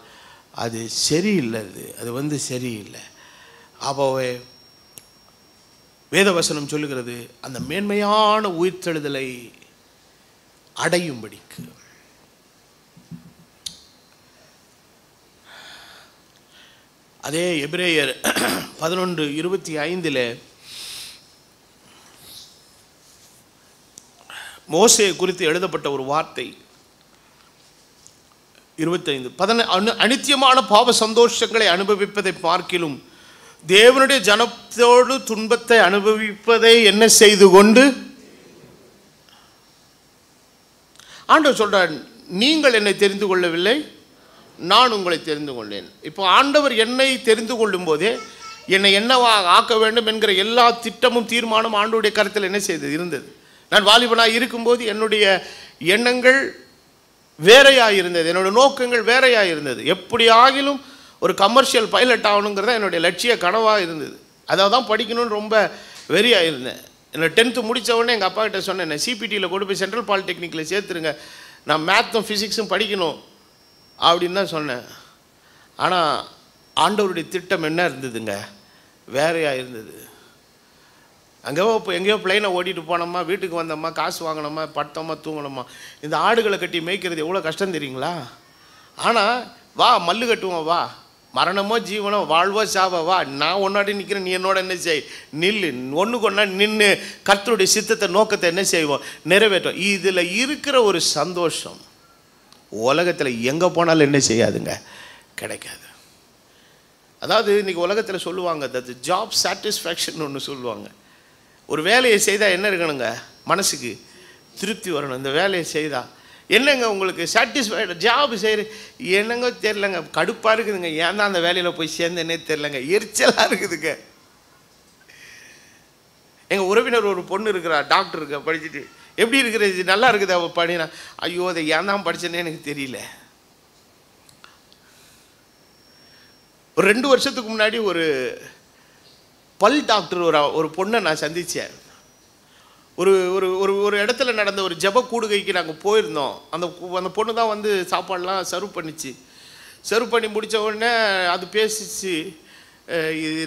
அது சரியில்லை, அது சரியில்லை. அப்போவே வேதவசனம் சொல்லுகிறது, அந்த மேன்மையான உயிர்த்தெழுதலை அடையும்படிக்கு. அதே எபிரேயர் 11:25 மோசே குறித்து எழுதப்பட்ட ஒரு வார்த்தை 25 அனித்தியமான பாவ சந்தோஷங்களை அனுபவிப்பதை பார்க்கிலும் தேவனுடைய ஜனத்தோடு துன்பத்தை அனுபவிப்பதை என்ன செய்து கொண்டு, ஆண்டவர் சொல்றார், நீங்கள் என்னை தெரிந்து கொள்ளவில்லை, நான் உங்களை தெரிந்து கொண்டேன். இப்போ ஆண்டவர் என்னை தெரிந்து கொள்ளும் போதே என்னை என்னவா ஆக்க வேண்டும் என்கிற எல்லா திட்டமும் தீர்மானம் ஆண்டவருடைய கருத்தில் என்ன செய்தது இருந்தது. நான் வாலிபனாக இருக்கும்போது என்னுடைய எண்ணங்கள் வேறையாக இருந்தது, என்னுடைய நோக்கங்கள் வேறையாக இருந்தது. எப்படி ஆகிலும் ஒரு கமர்ஷியல் பைலட் ஆகணுங்கிறத என்னுடைய லட்சிய கனவாக இருந்தது. அதை தான் படிக்கணும்னு ரொம்ப வெறியாக இருந்தேன். என்னை 10th முடித்த உடனே எங்கள் அப்பா கிட்ட சொன்னேன், என்னை சிபிடியில் கொண்டு போய் சென்ட்ரல் பாலிடெக்னிக்கில் சேர்த்துருங்க, நான் மேத்தும் ஃபிசிக்ஸும் படிக்கணும் அப்படின்னு தான் சொன்னேன். ஆனால் ஆண்டவருடைய திட்டம் என்ன இருந்ததுங்க, வேறையாக இருந்தது. அங்கே இப்போ எங்கேயோ பிளைனை ஓட்டிகிட்டு போனோமா, வீட்டுக்கு வந்தோமா, காசு வாங்கினோமா, படுத்தோமா, தூங்கினோமா. இந்த ஆடுகளை கட்டி மேய்க்கிறது எவ்வளோ கஷ்டம் தெரியுங்களா? ஆனால் வா மல்லு கட்டுவோம், வா மரணமோ ஜீவனோ, வாழ்வோ சாவோ, வா நான் ஒன்னாடி நிற்கிறேன், நீ என்னோட என்ன செய், நில்லு, ஒன்றுக்கு ஒன்றா நின்று கர்த்தருடைய சித்தத்தை நோக்கத்தை என்ன செய்வோம், நிறைவேற்றோம். இதில் இருக்கிற ஒரு சந்தோஷம் உலகத்தில் எங்கே போனாலும் என்ன செய்யாதுங்க, கிடைக்காது. அதாவது இன்றைக்கி உலகத்தில் சொல்லுவாங்க, தட் ஜாப் சாட்டிஸ்ஃபேக்ஷன் ஒன்று சொல்லுவாங்க. ஒரு வேலையை செய்தால் என்ன இருக்கணுங்க, மனசுக்கு திருப்தி வரணும். இந்த வேலையை செய்தால் என்னங்க உங்களுக்கு சாட்டிஸ்ஃபைடு, ஜாப் செய்கிற என்னங்க தெரிலங்க, கடுப்பாக இருக்குதுங்க, ஏன் தான் அந்த வேலையில் போய் சேர்ந்தேன்னே தெரிலங்க, எரிச்சலாக இருக்குதுங்க. எங்கள் உறவினர் ஒரு பொண்ணு இருக்கிறா, டாக்டர் இருக்கா, படிச்சுட்டு எப்படி இருக்கிறது, நல்லா இருக்குது அவள் படினா, ஐயோ அதை ஏன் தான் படித்தேன்னே எனக்கு தெரியல. ஒரு 2 வருஷத்துக்கு முன்னாடி ஒரு பல் டாக்டர் ஒரு பொண்ணை நான் சந்தித்தேன். ஒரு ஒரு ஒரு ஒரு இடத்துல நடந்த ஒரு ஜெப கூடுகைக்கு நாங்கள் போயிருந்தோம். அந்த பொண்ணு தான் வந்து சாப்பாடெலாம் சர்வ் பண்ணிச்சு. சர்வ் பண்ணி முடித்த உடனே அது பேசிச்சு,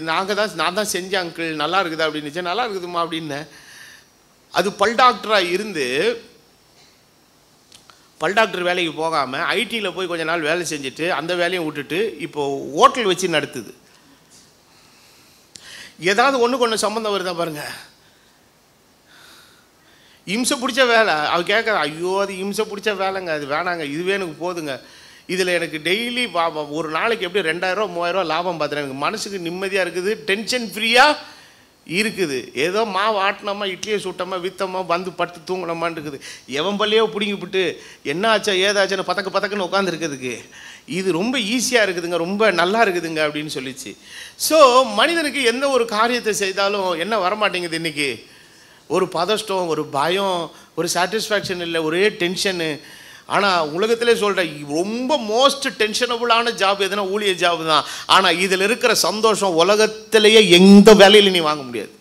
நான் தான் செஞ்சேன் அங்கிள், நல்லா இருக்குதா அப்படின்னுச்சு. நல்லா இருக்குதுமா அப்படின்னேன். அது பல் டாக்டராக இருந்து பல் டாக்டர் வேலைக்கு போகாமல் ஐடியில் போய் கொஞ்ச நாள் வேலை செஞ்சுட்டு அந்த வேலையும் விட்டுட்டு இப்போது ஹோட்டல் வச்சு நடத்துது. ஏதாவது ஒன்றுக்கு ஒன்று சம்மந்தம் வருதா பாருங்கள். இம்சை பிடிச்ச வேலை அவ கேட்குற, ஐயோ அது இம்சை பிடிச்ச வேலைங்க, அது வேணாங்க, இதுவே எனக்கு போதுங்க, இதில் எனக்கு டெய்லி ஒரு நாளைக்கு எப்படி 2000 ரூபா 3000 ரூபா லாபம் பார்த்துறேன், எனக்கு மனசுக்கு நிம்மதியாக இருக்குது, டென்ஷன் ஃப்ரீயாக இருக்குது, ஏதோ மாவு ஆட்டினோமா, இட்லியை சுட்டோமா, விற்றோமா, வந்து படுத்து தூங்கினோமான் இருக்குது. எவன் பள்ளியோ பிடிங்கிவிட்டு என்ன ஆச்சா ஏதாச்சுன்னு பதக்குன்னு உட்காந்துருக்குதுக்கு இது ரொம்ப ஈஸியாக இருக்குதுங்க, ரொம்ப நல்லா இருக்குதுங்க அப்படின்னு சொல்லிச்சு. ஸோ மனிதனுக்கு எந்த ஒரு காரியத்தை செய்தாலும் என்ன வரமாட்டேங்குது இன்றைக்கி, ஒரு பதஷ்டம், ஒரு பயம், ஒரு சாட்டிஸ்ஃபேக்ஷன் இல்லை, ஒரே டென்ஷனு. ஆனால் உலகத்திலே சொல்கிறேன், ரொம்ப மோஸ்ட் டென்ஷனபுளான ஜாப் எதுனா ஊழிய ஜாப் தான். ஆனால் இதில் இருக்கிற சந்தோஷம் உலகத்திலேயே எந்த வேலையில் நீ வாங்க முடியாது.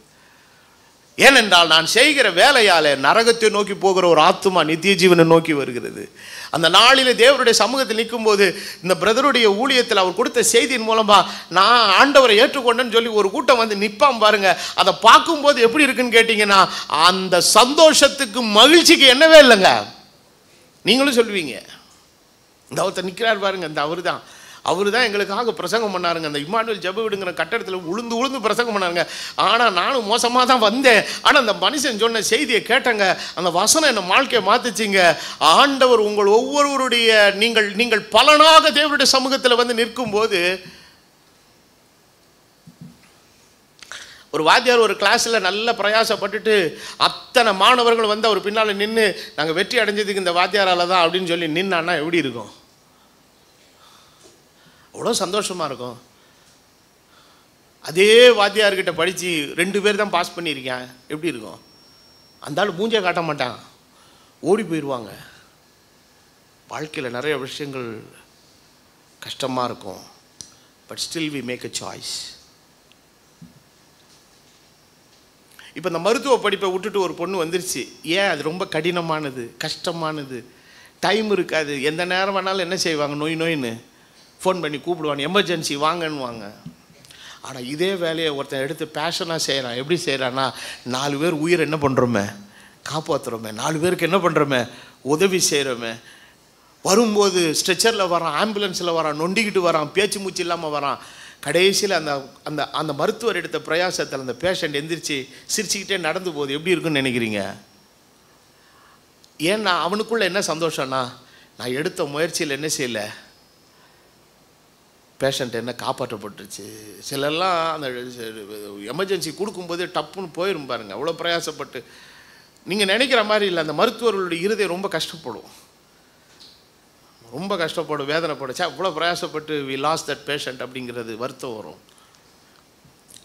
ஏனென்றால் நான் செய்கிற வேலையால் நரகத்தை நோக்கி போகிற ஒரு ஆத்துமா நித்திய ஜீவனை நோக்கி வருகிறது. அந்த நாளில் தேவருடைய சமூகத்தில் நிற்கும்போது இந்த பிரதருடைய ஊழியத்தில் அவர் கொடுத்த செய்தியின் மூலமாக நான் ஆண்டவரை ஏற்றுக்கொண்டேன்னு சொல்லி ஒரு கூட்டம் வந்து நிற்பான் பாருங்க. அதை பார்க்கும்போது எப்படி இருக்குன்னு கேட்டிங்கன்னா, அந்த சந்தோஷத்துக்கு மகிழ்ச்சிக்கு என்னவே இல்லைங்க. நீங்களும் சொல்லுவீங்க, இந்த ஒருத்தர் நிற்கிறார் பாருங்க, இந்த அவர் தான் எங்களுக்காக பிரசங்கம் பண்ணாருங்க, அந்த இம்மானுவேல் ஜெப வீடுங்கிற கட்டடத்தில் உளுந்து பிரசங்கம் பண்ணாருங்க. ஆனால் நானும் மோசமாக தான் வந்தேன், ஆனால் அந்த மனுஷன் சொன்ன செய்தியை கேட்டங்க, அந்த வசனம் என்ன வாழ்க்கையை மாற்றிச்சிங்க. ஆண்டவர் உங்கள் ஒவ்வொருவருடைய நீங்கள் பலனாக தேவனுடைய சமூகத்தில் வந்து நிற்கும்போது, ஒரு வாத்தியார் ஒரு கிளாஸில் நல்ல பிரயாசப்பட்டுட்டு அத்தனை மாணவர்கள் வந்து அவர் பின்னால் நின்று நாங்கள் வெற்றி அடைஞ்சதுக்கு இந்த வாத்தியாரால் தான் அப்படின்னு சொல்லி நின்னான்னா எப்படி இருக்கும்? அவ்வளோ சந்தோஷமாக இருக்கும். அதே வாத்தியார்கிட்ட படித்து 2 பேர் தான் பாஸ் பண்ணியிருக்கேன், எப்படி இருக்கும்? அந்த ஆள் மூஞ்சே காட்ட மாட்டான், ஓடி போயிடுவாங்க. வாழ்க்கையில் நிறைய விஷயங்கள் கஷ்டமாக இருக்கும், but still we make a choice. இப்போ இந்த மருத்துவ படிப்பை விட்டுட்டு ஒரு பொண்ணு வந்துருச்சு. ஏன்? அது ரொம்ப கடினமானது, கஷ்டமானது, டைம் இருக்காது, எந்த நேரம் வேணாலும் என்ன செய்வாங்க, நோயின்னு ஃபோன் பண்ணி கூப்பிடுவாங்க, எமர்ஜென்சி வாங்கன்னுவாங்க. ஆனால் இதே வேலையை ஒருத்தன் எடுத்து பேஷனாக செய்கிறான். எப்படி செய்கிறான்னா, 4 பேர் உயிர் என்ன பண்ணுறோமே, காப்பாற்றுறோமே, 4 பேருக்கு என்ன பண்ணுறோமே, உதவி செய்கிறோமே. வரும்போது ஸ்ட்ரெச்சரில் வரான், ஆம்புலன்ஸில் வரான், நொண்டிக்கிட்டு வரான், பேச்சு மூச்சு இல்லாமல் வரான். கடைசியில் அந்த அந்த அந்த மருத்துவர் எடுத்த பிரயாசத்தில் அந்த பேஷண்ட் எந்திரிச்சு சிரிச்சுக்கிட்டே நடந்து போகுது. எப்படி இருக்குன்னு நினைக்கிறீங்க? ஏன்னா அவனுக்குள்ளே என்ன சந்தோஷம்னா, நான் எடுத்த முயற்சியில் என்ன செய்யலை, பேஷண்ட் என்ன காப்பாற்றப்பட்டுருச்சு. சிலெல்லாம் அந்த எமர்ஜென்சி கொடுக்கும்போது டப்புன்னு போயிடும் பாருங்க, அவ்வளோ பிரயாசப்பட்டு. நீங்கள் நினைக்கிற மாதிரி இல்லை, அந்த மருத்துவர்களுடைய இருதயம் ரொம்ப கஷ்டப்படும், ரொம்ப கஷ்டப்படும், வேதனைப்படுச்சா இவ்வளோ பிரயாசப்பட்டு வி லாஸ்ட் தட் பேஷண்ட் அப்படிங்கிறது வருத்தம் வரும்.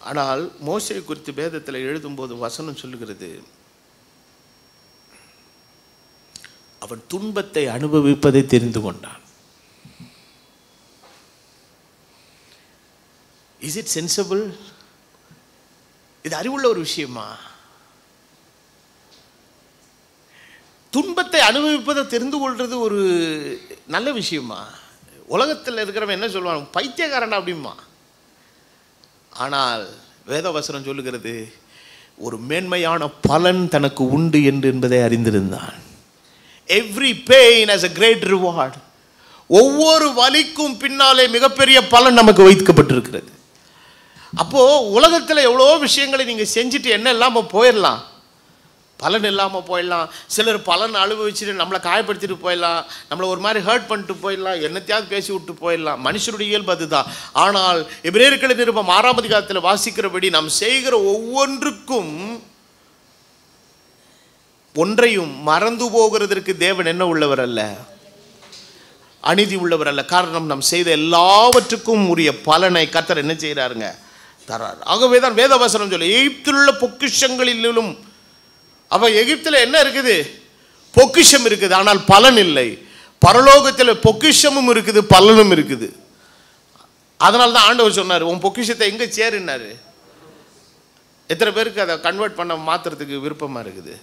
ஆனால் மோசே குறித்து வேதத்தில் எழுதும்போது வசனம் சொல்லுகிறது, அவன் துன்பத்தை அனுபவிப்பதை தெரிந்து கொண்டான். Is it sensible? இது அறிவுள்ள ஒரு விஷயமா? துன்பத்தை அனுபவிப்பதை தெரிந்து கொள்வது ஒரு நல்ல விஷயமா? உலகத்தில் இருக்கிறவன் என்ன சொல்லுவான், பைத்தியக்காரன் அப்படிமா. ஆனால் வேதவசனம் சொல்லுகிறது, ஒரு மேன்மையான பலன் தனக்கு உண்டு என்பதை அறிந்திருந்தான். Every pain has a great reward. ஒவ்வொரு வலிக்கும் பின்னாலே மிகப்பெரிய பலன் நமக்கு வைக்கப்பட்டிருக்கிறது. அப்போ உலகத்தில் எவ்வளோ விஷயங்களை நீங்க செஞ்சுட்டு என்ன இல்லாமல் போயிடலாம், பலன் இல்லாமல் போயிடலாம். சிலர் பலன் அனுபவிச்சுட்டு நம்மளை காயப்படுத்திட்டு போயிடலாம், நம்மளை ஒரு மாதிரி ஹர்ட் பண்ணிட்டு போயிடலாம், என்னத்தையாவது பேசி விட்டு போயிடலாம். மனுஷனுடைய இயல்பு அதுதான். ஆனால் எபிரேயர்களின் நிருபம் 6ஆம் அதிகாரத்தில் வாசிக்கிறபடி நாம் செய்கிற ஒவ்வொன்றுக்கும் ஒன்றையும் மறந்து போகிறதற்கு தேவன் என்ன உள்ளவர் அல்ல, அநீதி உள்ளவர் அல்ல. காரணம், நாம் செய்த எல்லாவற்றுக்கும் உரிய பலனை கர்த்தர் என்ன செய்கிறாருங்க, தரார். ஆகவே தான் வேதவசனம் சொல்லி எகிப்தில் உள்ள பொக்கிஷங்களிலும், அப்ப எகிப்தில் என்ன இருக்குது, பொக்கிஷம் இருக்குது, ஆனால் பலன் இல்லை. பரலோகத்தில் பொக்கிஷமும் இருக்குது, பலனும் இருக்குது. அதனால தான் ஆண்டவர் சொன்னார், உன் பொக்கிஷத்தை எங்க சேருன்னாரு. எத்தனை பேருக்கு அதை கன்வெர்ட் பண்ண மாத்துறதுக்கு விருப்பமா இருக்குது?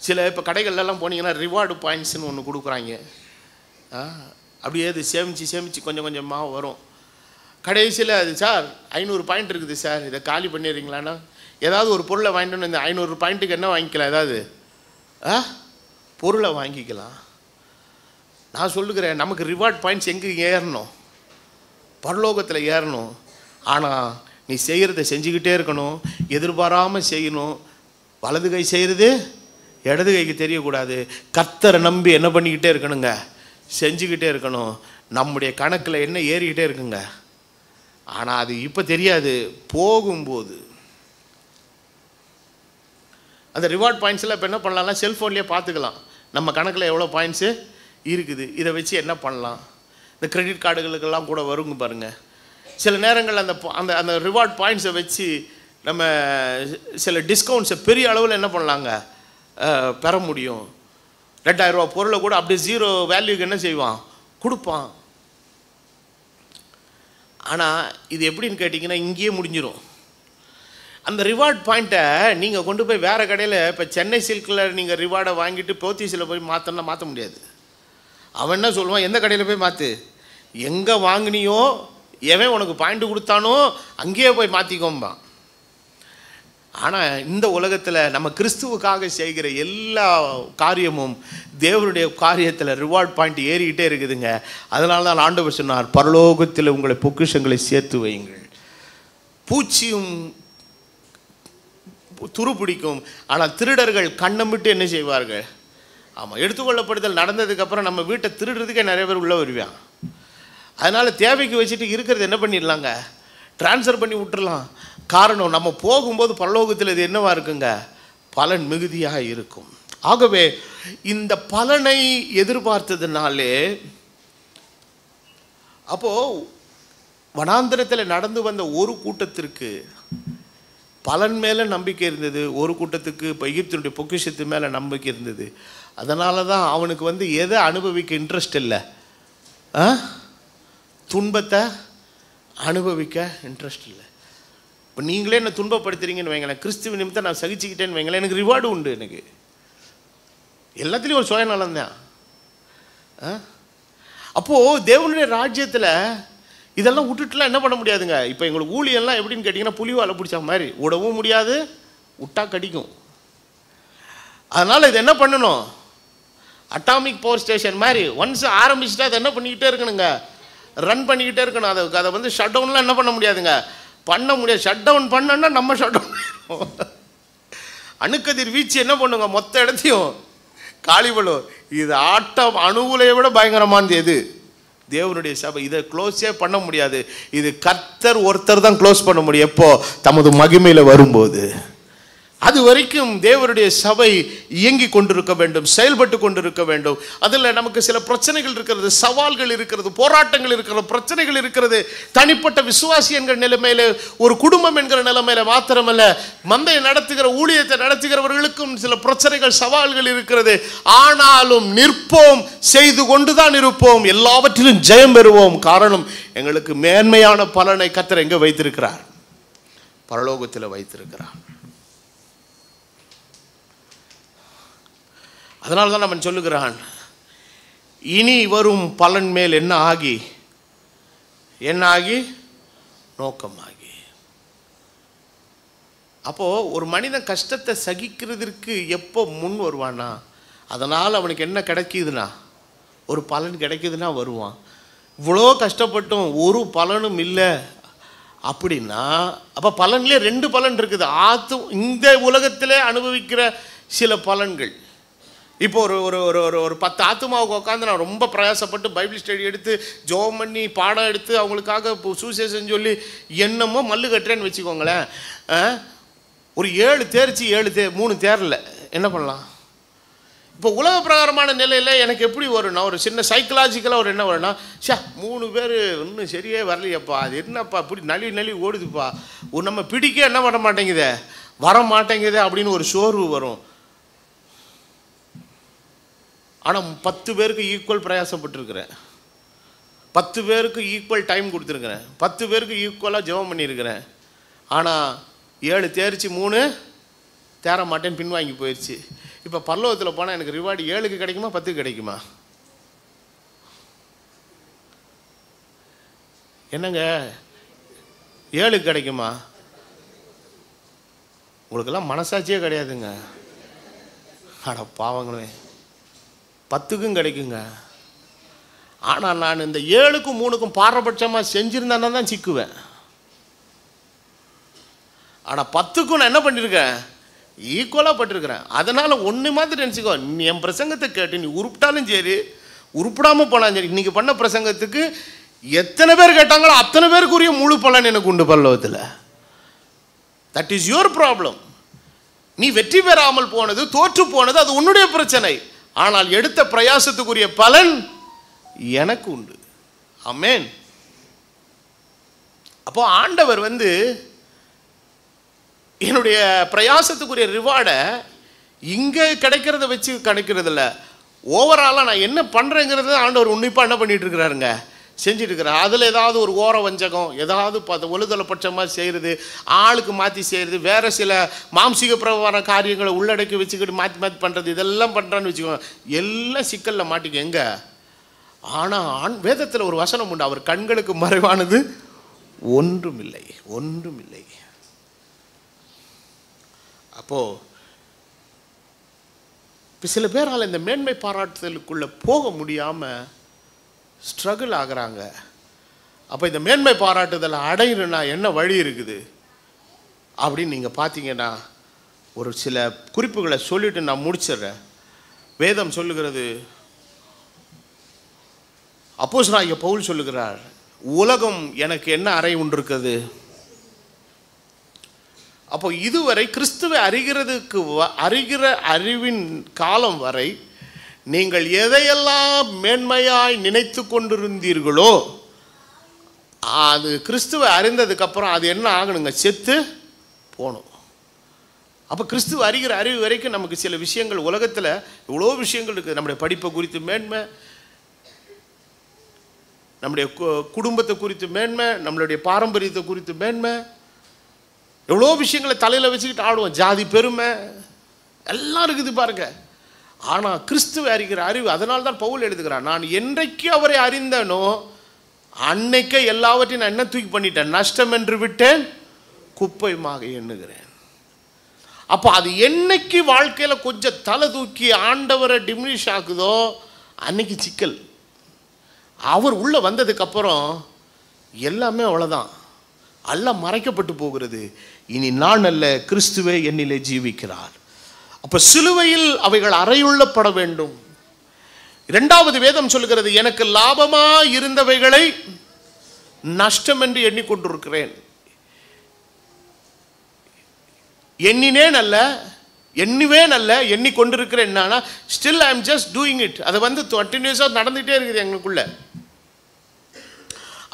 சில இப்போ கடைகள்லாம் போனீங்கன்னா ரிவார்டு பாயிண்ட்ஸ்னு ஒன்று கொடுக்குறாங்க. அப்படியே அது சேமித்து கொஞ்சம் கொஞ்சமாக வரும். கடைசியில் அது சார் 500 பாயிண்ட் இருக்குது சார், இதை காலி பண்ணிடுறீங்களான்னா, ஏதாவது ஒரு பொருளை வாங்கிட்டு இந்த 500 பாயிண்ட்டுக்கு என்ன வாங்கிக்கலாம், ஏதாவது பொருளை வாங்கிக்கலாம். நான் சொல்லுகிறேன், நமக்கு ரிவார்ட் பாயிண்ட்ஸ் எங்கே ஏறணும், பரலோகத்தில் ஏறணும். ஆனால் நீ செய்கிறத செஞ்சுக்கிட்டே இருக்கணும், எதிர்பாராமல் செய்யணும். வலது கை செய்கிறது இடது கைக்கு தெரியக்கூடாது. கர்த்தரை நம்பி என்ன பண்ணிக்கிட்டே இருக்கணுங்க, செஞ்சுக்கிட்டே இருக்கணும். நம்முடைய கணக்கில் என்ன ஏறிக்கிட்டே இருக்குங்க. ஆனால் அது இப்போ தெரியாது, போகும்போது அந்த ரிவார்ட் பாயிண்ட்ஸில் இப்போ என்ன பண்ணலாம்னா செல்ஃபோன்லேயே பார்த்துக்கலாம், நம்ம கணக்கில் எவ்வளோ பாயிண்ட்ஸு இருக்குது, இதை வச்சு என்ன பண்ணலாம். இந்த கிரெடிட் கார்டுகளுக்கெல்லாம் கூட வருங்க பாருங்கள். சில நேரங்கள் அந்த அந்த அந்த ரிவார்ட் பாயிண்ட்ஸை வச்சு நம்ம சில டிஸ்கவுண்ட்ஸை பெரிய அளவில் என்ன பண்ணலாங்க, பெற முடியும். 2000 ரூபா பொருளை கூட அப்படியே 0 வேல்யூக்கு என்ன செய்வான், கொடுப்பான். ஆனால் இது எப்படின்னு கேட்டிங்கன்னா இங்கேயே முடிஞ்சிடும். அந்த ரிவார்ட் பாயிண்ட்டை நீங்கள் கொண்டு போய் வேறு கடையில், இப்போ சென்னை சில்கில் நீங்கள் ரிவார்டை வாங்கிட்டு போத்தீஸில் போய் மாற்றணும்னா மாற்ற முடியாது. அவன் என்ன சொல்லுவான், எந்த கடையில் போய் மாற்று, எங்கே வாங்கினியோ எவன் உனக்கு பாயிண்ட் கொடுத்தானோ அங்கேயே போய் மாற்றிக்கோம்பான். ஆனால் இந்த உலகத்தில் நம்ம கிறிஸ்துவுக்காக செய்கிற எல்லா காரியமும் தேவனுடைய காரியத்தில் ரிவார்ட் பாயிண்ட் ஏறிக்கிட்டே இருக்குதுங்க. அதனால தான் ஆண்டவர் சொன்னார், பரலோகத்தில் உங்களை பொக்கிஷங்களை சேர்த்து வையுங்கள். பூச்சியும் துரு பிடிக்கும், ஆனால் திருடர்கள் கண்ணமிட்டு என்ன செய்வார்கள். ஆமாம், எடுத்துக்கொள்ளப்படுதல் நடந்ததுக்கப்புறம் நம்ம வீட்டை திருடுறதுக்கே நிறைய பேர் உள்ளே வருவான். அதனால் தேவைக்கு வச்சுட்டு இருக்கிறது என்ன பண்ணிடலாங்க, ட்ரான்ஸ்ஃபர் பண்ணி விட்டுறலாம். காரணம், நம்ம போகும்போது பரலோகத்தில் இது என்னவா இருக்குங்க, பலன் மிகுதியாக இருக்கும். ஆகவே இந்த பலனை எதிர்பார்த்ததுனாலே, அப்போ வனாந்திரத்தில் நடந்து வந்த ஒரு கூட்டத்திற்கு பலன் மேலே நம்பிக்கை இருந்தது, ஒரு கூட்டத்துக்கு இப்போ எகிப்தினுடைய பொக்கிஷத்து மேலே நம்பிக்கை இருந்தது. அதனால தான் அவனுக்கு எதை அனுபவிக்க இன்ட்ரெஸ்ட் இல்லை, துன்பத்தை அனுபவிக்க இன்ட்ரெஸ்ட் இல்லை. இப்போ நீங்களே என்ன துன்பப்படுத்துறீங்கன்னு வைங்களேன், கிறிஸ்துவ நிமித்தம் நான் சகிச்சுக்கிட்டேன்னு வைங்களேன், எனக்கு ரிவார்டு உண்டு. எனக்கு எல்லாத்துலேயும் ஒரு சுயநலம் தான். அப்போது தேவனுடைய ராஜ்யத்தில் இதெல்லாம் விட்டுட்டுலாம் என்ன பண்ண முடியாதுங்க. இப்போ எங்களுக்கு ஊழியெல்லாம் எப்படின்னு கேட்டிங்கன்னா புலிவாலை பிடிச்ச மாதிரி, விடவும் முடியாது, விட்டா கடிக்கும். அதனால் இது என்ன பண்ணணும், அட்டாமிக் பவர் ஸ்டேஷன் மாதிரி ஒன்ஸ் ஆரம்பிச்சுட்டா அதை என்ன பண்ணிக்கிட்டே இருக்கணுங்க, ரன் பண்ணிக்கிட்டே இருக்கணும். அதை ஷட் டவுன்லாம் என்ன பண்ண முடியாதுங்க, பண்ண முடியாது. ஷட் டவுன் பண்ணோன்னா நம்ம ஷட் டவுன் பண்ணிடுவோம். அணுக்கதிர் வீச்சு என்ன பண்ணுங்க, மொத்த இடத்தையும் காலி பண்ணும். இது ஆட்டம் அணுகுலையை விட பயங்கரமானது எது, தேவனுடைய சபை. இதை க்ளோஸே பண்ண முடியாது. இது கர்த்தர் ஒருத்தர் தான் க்ளோஸ் பண்ண முடியும். எப்போ, தமது மகிமையில் வரும்போது. அது வரைக்கும் தேவனுடைய சபை இயங்கி கொண்டிருக்க வேண்டும், செயல்பட்டு கொண்டிருக்க வேண்டும். அதில் நமக்கு சில பிரச்சனைகள் இருக்கிறது, சவால்கள் இருக்கிறது, போராட்டங்கள் இருக்கிறது, பிரச்சனைகள் இருக்கிறது. தனிப்பட்ட விசுவாசி என்கிற நிலைமையில, ஒரு குடும்பம் என்கிற நிலைமையில மாத்திரமல்ல, மந்தையை நடத்துகிற ஊழியத்தை நடத்துகிறவர்களுக்கும் சில பிரச்சனைகள், சவால்கள் இருக்கிறது. ஆனாலும் நிற்போம், செய்து கொண்டுதான் இருப்போம், எல்லாவற்றிலும் ஜெயம் பெறுவோம். காரணம், எங்களுக்கு மேன்மையான பலனை கர்த்தர் எங்க வைத்திருக்கிறார், பரலோகத்தில் வைத்திருக்கிறார். அதனால தான் நம்ம சொல்லுகிறான், இனி வரும் பலன் மேல் என்ன ஆகி நோக்கமாகி. அப்போது ஒரு மனிதன் கஷ்டத்தை சகிக்கிறதுக்கு எப்போ முன் வருவானா, அதனால் அவனுக்கு என்ன கிடைக்கிதுன்னா, ஒரு பலன் கிடைக்குதுன்னா வருவான். இவ்வளோ கஷ்டப்பட்டும் ஒரு பலனும் இல்லை அப்படின்னா, அப்போ பலன்லேயே 2 பலன் இருக்குது. இந்த உலகத்திலே அனுபவிக்கிற சில பலன்கள். இப்போ ஒரு ஒரு ஒரு ஒரு 10 ஆத்துமாவுக்கு உட்காந்து நான் ரொம்ப பிரயாசப்பட்டு பைபிள் ஸ்டடி எடுத்து ஜோம் பண்ணி பாடம் எடுத்து அவங்களுக்காக இப்போ சுவிசேஷம் சொல்லி என்னமோ மல்லு கட்டுறேன்னு வச்சுக்கோங்களேன். ஒரு 7 தேர்ச்சி 3 தேரல என்ன பண்ணலாம்? இப்போ உலக பிரகாரமான நிலையில் எனக்கு எப்படி வரும்னா, ஒரு சின்ன சைக்கலாஜிக்கலாக ஒரு என்ன வரும்னா, 3 பேர் இன்னும் சரியே வரலையப்பா, அது என்னப்பா இப்படி நலி ஓடுதுப்பா, நம்ம பிடிக்க என்ன பண்ண மாட்டேங்குதே, வர மாட்டேங்குதே அப்படின்னு ஒரு சோர்வு வரும். ஆனால் 10 பேருக்கு ஈக்குவல் பிரயாசப்பட்டுருக்கிறேன், 10 பேருக்கு ஈக்குவல் டைம் கொடுத்துருக்குறேன், 10 பேருக்கு ஈக்குவலாக ஜெபம் பண்ணியிருக்கிறேன். ஆனால் 7 தேர்ச்சி 3 தேர மாட்டேன்னு பின்வாங்கி போயிடுச்சு. இப்போ பரலோகத்தில் போனால் எனக்கு ரிவார்டு 7க்கு கிடைக்குமா 10க்கு கிடைக்குமா? என்னங்க 7க்கு கிடைக்குமா? உங்களுக்கெல்லாம் மனசாட்சியே கிடையாதுங்க. அட பாவங்களே, 10க்கும் கிடைக்குங்க. ஆனால் நான் இந்த 7க்கும் 3க்கும் பாரபட்சமாக செஞ்சுருந்தானா தான் சிக்குவேன். ஆனால் 10க்கும் நான் என்ன பண்ணியிருக்கேன், ஈக்குவலாக பட்டிருக்கிறேன். அதனால் ஒன்று மாதிரி நினச்சிக்கோ, நீ என் பிரசங்கத்தை கேட்டு நீ உருப்பிட்டாலும் சரி உருப்பிடாமல் போனாலும் சரி, இன்றைக்கி பண்ண பிரசங்கத்துக்கு எத்தனை பேர் கேட்டாங்களோ அத்தனை பேருக்குரிய முழு பலன் எனக்கு உண்டு பரலோகத்தில். That is your problem. நீ வெற்றி பெறாமல் போனது, தோற்று போனது, அது உன்னுடைய பிரச்சனை. ஆனால் எடுத்த பிரயாசத்துக்குரிய பலன் எனக்கு உண்டு. ஆமென். அப்போ ஆண்டவர் என்னுடைய பிரயாசத்துக்குரிய ரிவார்டை இங்கே கிடைக்கிறத வச்சு கிடைக்கிறதில்ல, ஓவராலாக நான் என்ன பண்ணுறேங்கிறது ஆண்டவர் உன்னிப்பாக என்ன பண்ணிகிட்டு இருக்கிறாருங்க, செஞ்சுட்டு இருக்கிறார். அதில் ஏதாவது ஒரு ஓர வஞ்சகம், ஏதாவது ஒழுதலை பட்சமாக செய்கிறது, ஆளுக்கு மாற்றி செய்கிறது, வேறு சில மாம்சீக பிரபார காரியங்களை உள்ளடக்கி வச்சுக்கிட்டு மாற்றி பண்ணுறது, இதெல்லாம் பண்ணுறான்னு வச்சுக்கோங்க, எல்லாம் சிக்கலில் மாட்டிக்க எங்கே. ஆனால் வேதத்தில் ஒரு வசனம் உண்டு, அவர் கண்களுக்கு மறைவானது ஒன்றுமில்லை. அப்போது இப்போ சில பேரால் இந்த மேன்மை பாராட்டுதலுக்குள்ளே போக முடியாமல் ஸ்ட்ரகிள் ஆகிறாங்க. அப்போ இந்த மேன்மை பாராட்டுதலை அடையணுன்னா என்ன வழி இருக்குது அப்படின்னு நீங்கள் பார்த்தீங்கன்னா, ஒரு சில குறிப்புகளை சொல்லிவிட்டு நான் முடிச்சிடுறேன். வேதம் சொல்லுகிறது, அப்போஸ்தலனாகிய பவுல் சொல்லுகிறார், உலகம் எனக்கு என்ன அறை உண்டிருக்கிறது. அப்போ இதுவரை கிறிஸ்துவை அறிகிற அறிவின் காலம் வரை நீங்கள் எதையெல்லாம் மேன்மையாய் நினைத்து கொண்டிருந்தீர்களோ அது கிறிஸ்துவை அறிந்ததுக்கப்புறம் அது என்ன ஆகணுங்க, செத்து போகணும். அப்போ கிறிஸ்துவ அறிகிற அறிவு வரைக்கும் நமக்கு சில விஷயங்கள், உலகத்தில் இவ்வளோ விஷயங்கள் இருக்குது. நம்முடைய படிப்பை குறித்து மேன்மை, நம்முடைய குடும்பத்தை குறித்து மேன்மை, நம்மளுடைய பாரம்பரியத்தை குறித்து மேன்மை, எவ்வளோ விஷயங்களை தலையில் வச்சுக்கிட்டு ஆடுவோம். ஜாதி பெருமை எல்லாம் இருக்குது பாருங்க. ஆனால் கிறிஸ்துவை அறிகிற அறிவு, அதனால தான் பவுல் எழுதுகிறான், நான் என்றைக்கு அவரை அறிந்தனோ அன்னைக்கே எல்லாவற்றையும் நான் என்ன தூக்கி பண்ணிட்டேன், நஷ்டம் என்று விட்டேன், குப்பையுமாக எண்ணுகிறேன். அப்போ அது என்னைக்கு வாழ்க்கையில் கொஞ்சம் தலை தூக்கி ஆண்டவரை டிமினிஷ் ஆகுதோ அன்னைக்கு சிக்கல். அவர் உள்ளே வந்ததுக்கப்புறம் எல்லாமே அவ்வளோதான், எல்லாம் மறைக்கப்பட்டு போகிறது. இனி நான் அல்ல, கிறிஸ்துவே என்னிலே ஜீவிக்கிறார். அப்போ சிலுவையில் அவைகள் அறையுள்ளப்பட வேண்டும். 2வது வேதம் சொல்லுகிறது, எனக்கு லாபமாக இருந்தவைகளை நஷ்டம் என்று எண்ணிக்கொண்டிருக்கிறேன். எண்ணுவேன் அல்ல எண்ணிக்கொண்டிருக்கிறேன். Still I am just doing it. அது கண்டினியூஸாக நடந்துகிட்டே இருக்குது எங்களுக்குள்ள.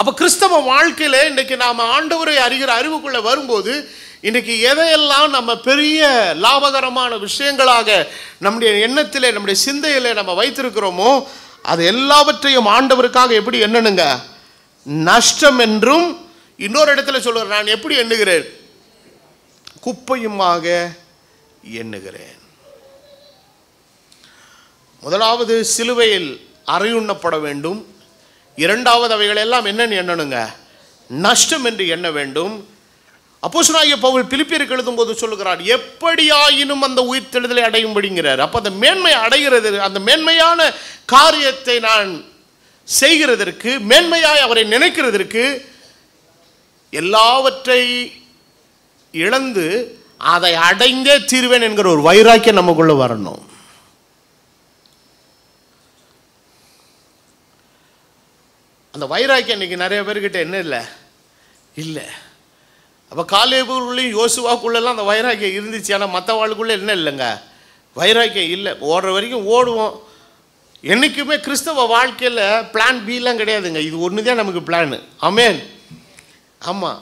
அப்போ கிறிஸ்தவ வாழ்க்கையில் இன்றைக்கி நாம் ஆண்டவரை அறிகிற அறிவுக்குள்ளே வரும்போது இன்றைக்கி எதையெல்லாம் நம்ம பெரிய லாபகரமான விஷயங்களாக நம்முடைய எண்ணத்திலே, நம்முடைய சிந்தையிலே நம்ம வைத்திருக்கிறோமோ அது எல்லாவற்றையும் ஆண்டவருக்காக எப்படி எண்ணணுங்க, நஷ்டம் என்றும். இன்னொரு இடத்துல சொல்லுறேன், நான் எப்படி எண்ணுகிறேன், குப்பையுமாக எண்ணுகிறேன். முதலாவது சிலுவையில் அறையுண்ணப்பட வேண்டும். 2வது அவைகள் எல்லாம் என்னன்னு எண்ணணுங்க, நஷ்டம் என்று எண்ண வேண்டும். அப்போஸ்தலனாகிய பவுல் பிலிப்பியருக்கு எழுதும்போது சொல்லுகிறார், எப்படியாயினும் அந்த உயிர்த்தெழுதலை அடையும்படிங்கிறார். அப்போ அந்த மேன்மை அடைகிறது, அந்த மேன்மையான காரியத்தை நான் செய்கிறதற்கு, மேன்மையாய் அவரை நினைக்கிறதற்கு எல்லாவற்றை இழந்து அதை அடைந்தே தீர்வேன் என்கிற ஒரு வைராக்கியம் நமக்குள்ள வரணும். அந்த வைராக்கியம் இன்னைக்கு நிறைய பேர்கிட்ட என்ன இல்லை. அப்போ காலேபுக்குள்ளேயும் யோசுவாக்குள்ளெல்லாம் அந்த வைராக்கியம் இருந்துச்சு. ஆனால் மற்ற வாழ்க்குள்ளே என்ன இல்லைங்க, வைராக்கியம் இல்லை. ஓடுற வரைக்கும் ஓடுவோம். என்றைக்குமே கிறிஸ்தவ வாழ்க்கையில் பிளான் பிலாம் கிடையாதுங்க. இது ஒன்று தான் நமக்கு பிளானு. ஆமென். ஆமாம்,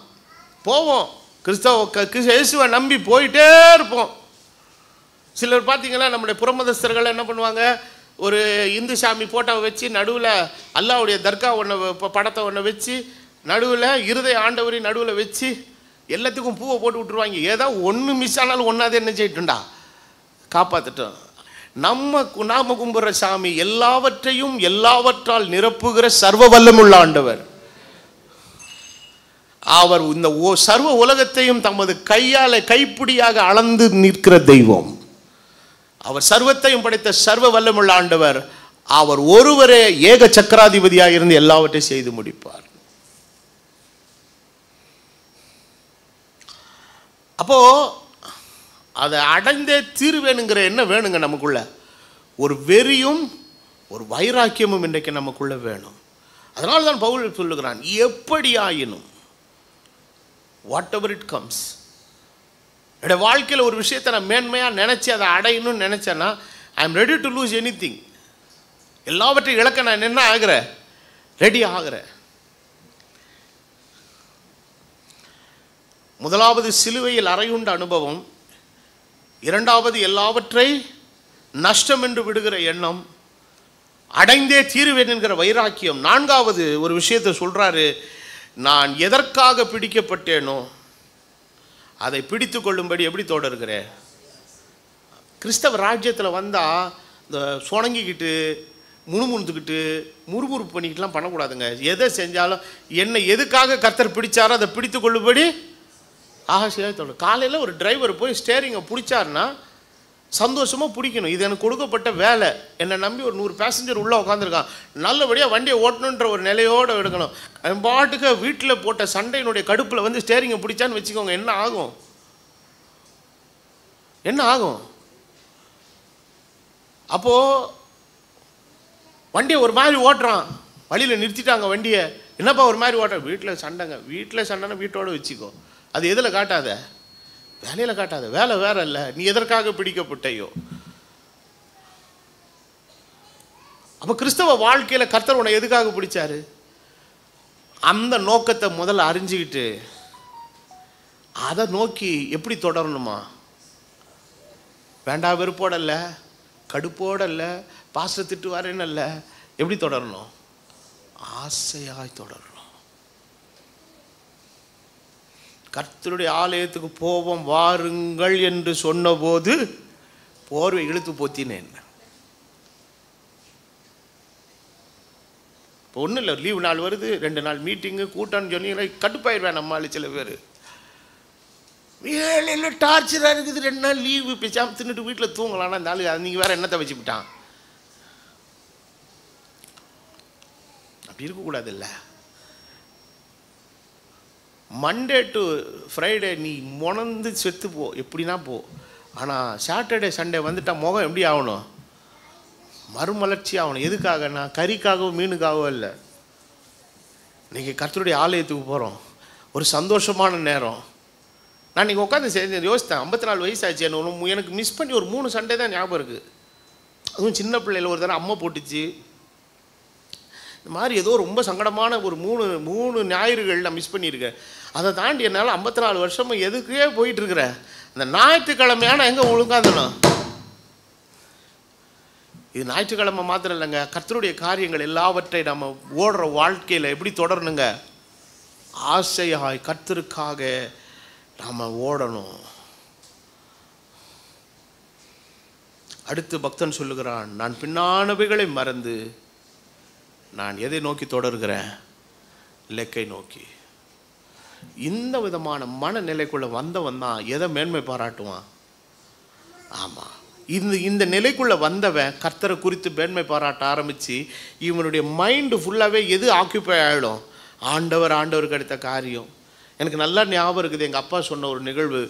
போவோம். இயேசுவை நம்பி போயிட்டே இருப்போம். சிலர் பார்த்தீங்கன்னா நம்முடைய புறமதஸ்தர்கள் என்ன பண்ணுவாங்க, ஒரு இந்து சாமி போட்டோவை வச்சு நடுவில் அல்லாவுடைய தர்கா படத்தை ஒன்று வச்சு நடுவில் இருதய ஆண்டவரை நடுவில் வச்சு எல்லாத்துக்கும் பூவை போட்டு விட்டுருவாங்க. ஏதோ ஒன்று மிஸ் ஆனாலும் ஒன்றாவது என்ன செய்யட்டுண்டா காப்பாற்றிட்டோம். நாம கும்பிட்ற சாமி எல்லாவற்றையும் எல்லாவற்றால் நிரப்புகிற சர்வ வல்லமுள்ள ஆண்டவர். அவர் இந்த சர்வ உலகத்தையும் தமது கைப்பிடியாக அளந்து நிற்கிற தெய்வம். அவர் சர்வத்தையும் படைத்த சர்வ வல்லமுள்ள ஆண்டவர். அவர் ஒருவரே ஏக சக்கராதிபதியாக இருந்து எல்லாவற்றையும் செய்து முடிப்பார். அப்போ அதை அடைந்தே தீர்வேனுங்கிற என்ன வேணுங்க நமக்குள்ள, ஒரு வெறியும் ஒரு வைராக்கியமும் இன்றைக்கு நமக்குள்ள வேணும். அதனால தான் பவுல் சொல்லுகிறான், எப்படியாயினும் வாட் எவர் இட் கம்ஸ். என்னுடைய வாழ்க்கையில் ஒரு விஷயத்தை நான் மேன்மையாக நினச்சி அதை அடையணும்னு நினச்சேன்னா I am ready to lose anything. எல்லாவற்றையும் இழக்க நான் என்ன ஆகிறேன், ரெடி ஆகிறேன். முதலாவது சிலுவையில் அறையுண்ட அனுபவம், இரண்டாவது எல்லாவற்றை நஷ்டம் என்று விடுகிற எண்ணம், அடைந்தே தீருவேன் என்கிற வைராக்கியம், நான்காவது ஒரு விஷயத்தை சொல்கிறாரு, நான் எதற்காக பிடிக்கப்பட்டேனோ அதை பிடித்து கொள்ளும்படி எப்படி தொடர்கிறேன். கிறிஸ்தவ ராஜ்யத்தில் வந்தால் இந்த சுணங்கிக்கிட்டு முணுமுணுத்துக்கிட்டு முறுமுறுப்பு பண்ணிக்கிட்டுலாம் பண்ணக்கூடாதுங்க. எதை செஞ்சாலும் என்னை எதுக்காக கர்த்தர் பிடிச்சாரோ அதை பிடித்து கொள்ளும்படி ஆசையாக தொடரும். காலையில் ஒரு டிரைவர் போய் ஸ்டேரிங்கை பிடிச்சாருன்னா சந்தோஷமாக பிடிக்கணும். இது எனக்கு கொடுக்கப்பட்ட வேலை, என்னை நம்பி ஒரு 100 பேசஞ்சர் உள்ளே உட்காந்துருக்கான், நல்லபடியாக வண்டியை ஓட்டணுன்ற ஒரு நிலையோடு எடுக்கணும். அவன் பாட்டுக்கு வீட்டில் போட்ட சண்டையினுடைய கடுப்பில் வந்து ஸ்டேரிங்கை பிடிச்சான்னு வச்சுக்கோங்க, என்ன ஆகும், என்ன ஆகும்? அப்போது வண்டியை ஒரு மாதிரி ஓட்டுறான், வழியில் நிறுத்திட்டாங்க வண்டியை, என்னப்பா ஒரு மாதிரி ஓட்டுற, வீட்டில் சண்டைங்க. வீட்டில் சண்டைன்னா வீட்டோடு வச்சுக்கோ, அது எதில் காட்டாத, வேலையில் காட்டாத. வேலை வேற இல்லை, நீ எதற்காக பிடிக்கப்பட்டையோ. அப்போ கிறிஸ்தவ வாழ்க்கையில் கர்த்தர் உன்னை எதுக்காக பிடிச்சாரு, அந்த நோக்கத்தை முதல்ல அறிஞ்சிக்கிட்டு அதை நோக்கி எப்படி தொடரணுமா, வேண்டா வெறுப்போட இல்லை, கடுப்போட இல்லை, பாஸ்டர் திட்டுவாரேன்னு இல்லை, எப்படி தொடரணும், ஆசையாய் தொடரணும். கர்த்தருடைய ஆலயத்துக்கு போவோம் வாருங்கள் என்று சொன்னபோது போர்வை இழுத்து போத்தினேன். இப்போ ஒன்றும் இல்லை, லீவு நாள் வருது, 2 நாள் மீட்டிங்கு கூட்டம்னு சொன்னீங்கன்னா கடுப்பாயிருவேன் நம்மளால. சில பேர் வேலையில் டார்ச்சராக இருக்குது, 2 நாள் லீவு பேசாமல் தின்னுட்டு வீட்டில் தூங்கலாம்னா இந்த ஆள் நீங்கள் வேறு என்னத்தை வச்சுக்கிட்டான். அப்படி இருக்கக்கூடாது இல்லை. மண்டே டு ஃப்ரைடே நீ முணந்து செத்து போ, எப்படின்னா போ. ஆனால் சாட்டர்டே சண்டே வந்துட்டால் முகம் எப்படி ஆகணும், மறுமலர்ச்சி ஆகணும். எதுக்காகனா கறிக்காகவோ மீனுக்காகவோ இல்லை. இன்றைக்கி கர்த்தருடைய ஆலயத்துக்கு போகிறோம், ஒரு சந்தோஷமான நேரம். நான் இன்றைக்கி உட்காந்து செஞ்சு யோசித்தேன், 54 வயசாச்சு, எனக்கு மிஸ் பண்ணி ஒரு 3 சண்டே தான் ஞாபகம் இருக்குது. அதுவும் சின்ன பிள்ளையில் ஒரு தடவை அம்மா போட்டுச்சு. இந்த மாதிரி ஏதோ ரொம்ப சங்கடமான ஒரு 3 ஞாயிறுகள் நான் மிஸ் பண்ணியிருக்கேன். அதை தாண்டி என்னால் 54 வருஷமும் எதுக்கே போயிட்டுருக்கிறேன். இந்த ஞாயிற்றுக்கிழமையான எங்கே உழுக்காந்தணும். இது ஞாயிற்றுக்கிழமை மாத்திரம் இல்லைங்க, கர்த்தருடைய காரியங்கள் எல்லாவற்றை நம்ம ஓடுற வாழ்க்கையில் எப்படி தொடரணுங்க, ஆசையாய் கர்த்தருக்காக நாம் ஓடணும். அடுத்து பக்தன் சொல்லுகிறான், நான் பின்னானவைகளை மறந்து நான் எதை நோக்கி தொடர்கிறேன், இலக்கை நோக்கி. இந்த விதமான மனநிலைக்குள்ள வந்தவன் தான் எதை மேன்மை பாராட்டுவான்? ஆமாம், இந்த நிலைக்குள்ள வந்தவன் கர்த்தரை குறித்து மேன்மை பாராட்ட ஆரம்பித்து இவனுடைய மைண்டு ஃபுல்லாகவே எது ஆக்கியூபை ஆகிடும்? ஆண்டவருக்கு அடுத்த காரியம். எனக்கு நல்லா ஞாபகம் இருக்குது, எங்கள் அப்பா சொன்ன ஒரு நிகழ்வு.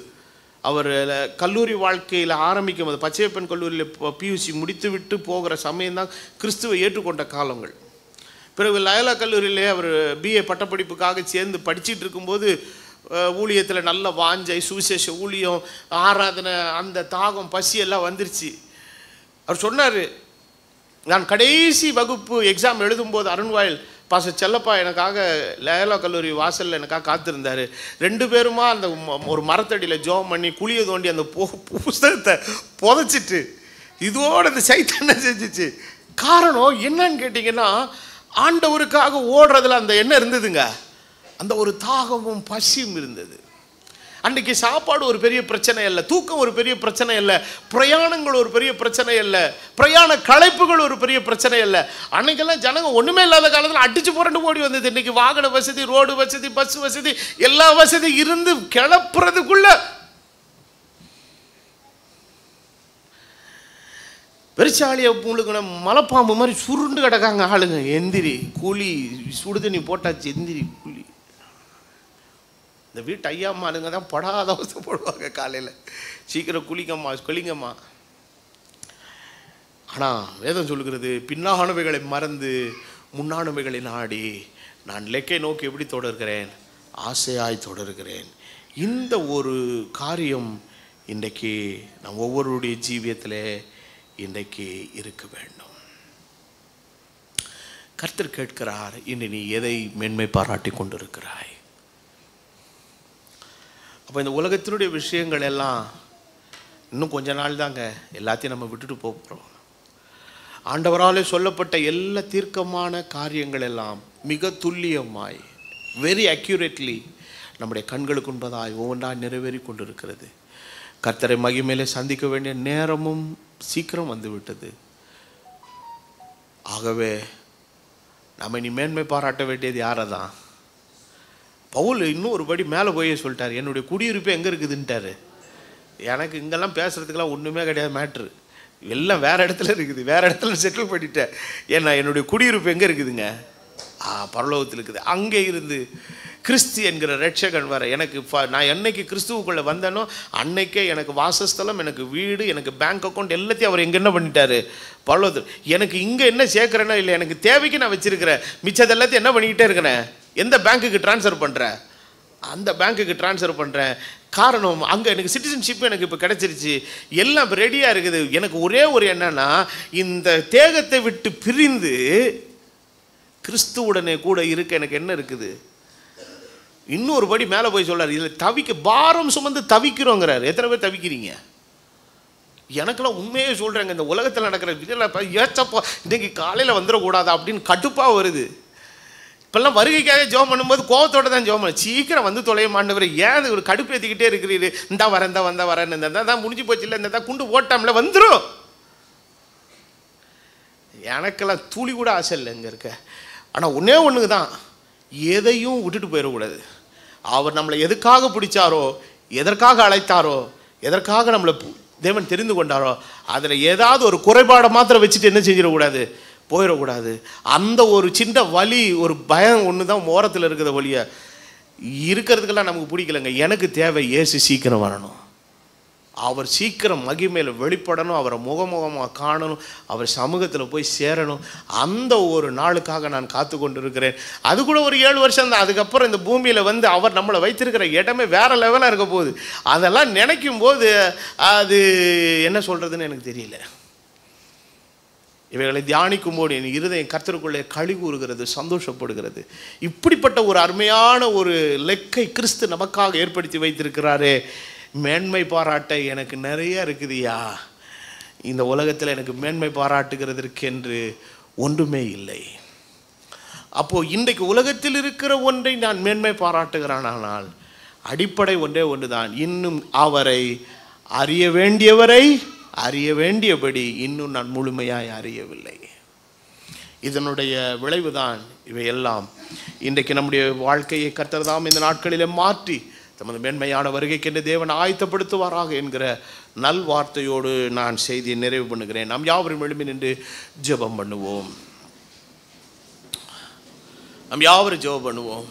அவர் கல்லூரி வாழ்க்கையில் ஆரம்பிக்கும் போது பச்சையப்பன் கல்லூரியில் பியூசி முடித்து விட்டு போகிற சமயம்தான் கிறிஸ்துவை ஏற்றுக்கொண்ட காலங்கள். பிறகு லயோலா கல்லூரியிலே அவர் பிஏ பட்டப்படிப்புக்காக சேர்ந்து படிச்சுட்டு இருக்கும்போது ஊழியத்தில் நல்ல வாஞ்சை, சுவிசேஷ ஊழியம், ஆராதனை, அந்த தாகம், பசி எல்லாம் வந்துருச்சு. அவர் சொன்னார், நான் கடைசி வகுப்பு எக்ஸாம் எழுதும்போது அருண்வாயில் பாஸ்டர் செல்லப்பா எனக்காக லயோலா கல்லூரி வாசலில் எனக்காக காத்திருந்தார். 2 பேருமா அந்த ஒரு மரத்தடியில் ஜோம் பண்ணி குழியை தோண்டி அந்த புஸ்தகத்தை புதைச்சிட்டு இதோட அந்த சைத்தன்யம் செஞ்சிச்சு. காரணம் என்னன்னு கேட்டிங்கன்னா, ஆண்டவருக்காக ஓடுறதுல அந்த என்ன இருந்ததுங்க, அந்த ஒரு தாகமும் பசியும் இருந்தது. அன்றைக்கி சாப்பாடு ஒரு பெரிய பிரச்சனை இல்லை, தூக்கம் ஒரு பெரிய பிரச்சனை இல்லை, பிரயாணங்கள் ஒரு பெரிய பிரச்சனை இல்லை, பிரயாண களைப்புகள் ஒரு பெரிய பிரச்சனை இல்லை. அன்றைக்கெல்லாம் ஜனங்க ஒன்றுமே இல்லாத காலத்தில் அடித்து புரண்டு ஓடி வந்தது. இன்றைக்கி வாகன வசதி, ரோடு வசதி, பஸ் வசதி, எல்லா வசதி இருந்து கிளப்புறதுக்குள்ள பெருச்சாலியை முழுக்கின மலைப்பாம்பு மாதிரி சுருண்டு கிடக்காங்க ஆளுங்க. எந்திரி கூலி, சுடு தண்ணி போட்டாச்சு, எந்திரி கூலி. இந்த வீட்டு ஐயாம்மாளுங்க தான் படாத அவசப்படுவாங்க, காலையில் சீக்கிரம் குளிங்கம்மா. ஆனால் வேதம் சொல்லுகிறது, பின்னானவைகளை மறந்து முன்னானவைகளை நாடி நான் லெக்கை நோக்கி எப்படி தொடர்கிறேன்? ஆசையாய் தொடர்கிறேன். இந்த ஒரு காரியம் இன்றைக்கு நம் ஒவ்வொருடைய ஜீவியத்தில் இன்றைக்கு இருக்க வேண்டும். கர்த்தர் கேட்கிறார், இன்று நீ எதை மேன்மை பாராட்டி கொண்டிருக்கிறாய்? அப்போ இந்த உலகத்தினுடைய விஷயங்கள் எல்லாம் இன்னும் கொஞ்ச நாள் தாங்க, எல்லாத்தையும் நம்ம விட்டுட்டு போகிறோம். ஆண்டவராலே சொல்லப்பட்ட எல்லா தீர்க்கமான காரியங்கள் எல்லாம் மிக துல்லியமாய், வெரி அக்யூரேட்லி நம்முடைய கண்களுக்கு முன்பதாய் ஒவ்வொன்றாய் நிறைவேறி கொண்டிருக்கிறது. கர்த்தரை மகிமையிலே சந்திக்க வேண்டிய நேரமும் சீக்கிரம் வந்துவிட்டது. ஆகவே நம்ம இனி மேன்மை பாராட்ட வேண்டியது யாரை தான்? பவுல் இன்னும் ஒரு படி மேலே போய் சொல்லிட்டார், என்னுடைய குடியிருப்பு எங்கே இருக்குதுன்ட்டார். எனக்கு இங்கெல்லாம் பேசுகிறதுக்கெல்லாம் ஒன்றுமே கிடையாது, மேட்ரு எல்லாம் வேறு இடத்துல இருக்குது, வேறு இடத்துல செட்டில் பண்ணிட்டேன். ஏன்னா என்னுடைய குடியிருப்பு எங்கே இருக்குதுங்க? பரலோகத்தில் இருக்குது. அங்கே இருந்து கிறிஸ்து என்கிற ரட்சகன் வர எனக்கு நான் என்னைக்கு கிறிஸ்துவுக்குள்ளே வந்தேனோ அன்னைக்கே எனக்கு வாசஸ்தலம், எனக்கு வீடு, எனக்கு பேங்க் அக்கௌண்ட் எல்லாத்தையும் அவர் எங்கே என்ன பண்ணிட்டாரு? பரலோகத்தில். எனக்கு இங்கே என்ன சேர்க்குறேன்னா இல்லை, எனக்கு தேவைக்கு நான் வச்சுருக்கிறேன், மிச்சது எல்லாத்தையும் என்ன பண்ணிக்கிட்டே இருக்கிறேன்? எந்த பேங்க்குக்கு ட்ரான்ஸ்ஃபர் பண்ணுறேன்? அந்த பேங்க்குக்கு ட்ரான்ஸ்ஃபர் பண்ணுறேன். காரணம், அங்கே எனக்கு சிட்டிசன்ஷிப் எனக்கு இப்போ கிடச்சிருச்சு, எல்லாம் இப்போ ரெடியாக இருக்குது. எனக்கு ஒரே ஒரு என்னன்னா, இந்த தேகத்தை விட்டு பிரிந்து கிறிஸ்துவுடனே கூட இருக்க எனக்கு என்ன இருக்குது? இன்னொரு படி மேலே போய் சொல்கிறார், இதில் தவிக்க பாரம் சுமந்து தவிக்கிறோங்கிறார். எத்தனை பேர் தவிக்கிறீங்க? எனக்கெல்லாம் உண்மையே சொல்கிறேங்க, இந்த உலகத்தில் நடக்கிற இதெல்லாம் ஏச்சப்பா இன்றைக்கி காலையில் வந்துடக்கூடாது அப்படின்னு கடுப்பாக வருது. இப்போல்லாம் வருகைக்காக ஜெபம் பண்ணும்போது கோவத்தோடு தான் ஜெபம் பண்ணு, சீக்கிரம் வந்து தொலைய மாட்டவர், ஏன் ஒரு கடுப்பு ஏற்றிக்கிட்டே இருக்கிறீரு? இந்தா வரேன் இந்த முடிஞ்சு போச்சு, இல்லை இந்த குண்டு ஓட்டாமல வந்துடும். எனக்கெல்லாம் துளி கூட ஆசை இல்லை இங்கே இருக்க. ஆனால் ஒன்றே ஒன்றுக்கு தான், எதையும் விட்டுட்டு போயிடக்கூடாது. அவர் நம்மளை எதுக்காக பிடிச்சாரோ, எதற்காக அழைத்தாரோ, எதற்காக நம்மளை தேவன் தெரிந்து கொண்டாரோ, அதில் ஏதாவது ஒரு குறைபாடை மாத்திரம் வச்சுட்டு என்ன செஞ்சிடக்கூடாது? போயிடக்கூடாது. அந்த ஒரு சின்ன வலி, ஒரு பயம் ஒன்று தான் ஓரத்தில் இருக்கிற வழியை இருக்கிறதுக்கெல்லாம் நமக்கு பிடிக்கலைங்க. எனக்கு தேவை இயேசு சீக்கிரம் வரணும், அவர் சீக்கிரம் மகிமையில் வெளிப்படணும், அவரை முகமுகமாக காணணும், அவர் சமூகத்தில் போய் சேரணும். அந்த ஒரு நாளுக்காக நான் காத்து கொண்டு இருக்கிறேன். அது கூட ஒரு 7 வருஷம் தான். அதுக்கப்புறம் இந்த பூமியில் வந்து அவர் நம்மளை வைத்திருக்கிற இடமே வேறு லெவலாக இருக்க போகுது. அதெல்லாம் நினைக்கும் போது அது என்ன சொல்கிறதுன்னு எனக்கு தெரியல. இவைகளை தியானிக்கும் போது என் இருதயம் கர்த்தருக்குள்ளே களி கூறுகிறது, சந்தோஷப்படுகிறது. இப்படிப்பட்ட ஒரு அருமையான ஒரு லெக்கை கிறிஸ்து நமக்காக ஏற்படுத்தி வைத்திருக்கிறாரே. மேன்மை பாராட்ட எனக்கு நிறைய இருக்குதுயா. இந்த உலகத்தில் எனக்கு மேன்மை பாராட்டுகிறதற்கென்று ஒன்றுமே இல்லை. அப்போது இன்றைக்கு உலகத்தில் இருக்கிற ஒன்றை நான் மேன்மை பாராட்டுகிறானால் அடிப்படை ஒன்றே ஒன்று தான், இன்னும் அவரை அறிய வேண்டியவரை அறிய வேண்டியபடி இன்னும் நான் முழுமையாய் அறியவில்லை. இதனுடைய விளைவு தான் இவையெல்லாம் இன்றைக்கு நம்முடைய வாழ்க்கையை கர்த்தர் தாம் இந்த நாட்களிலே மாற்றி தமது மேன்மையான வருகைக்கென்று தேவன் ஆயத்தப்படுத்துவாராக என்கிற நல் வார்த்தையோடு நான் செய்தியை நிறைவு பண்ணுகிறேன். நாம் யாவரும் எழும்பி நின்று ஜெபம் பண்ணுவோம். நாம் யாவரும் ஜெபம் பண்ணுவோம்.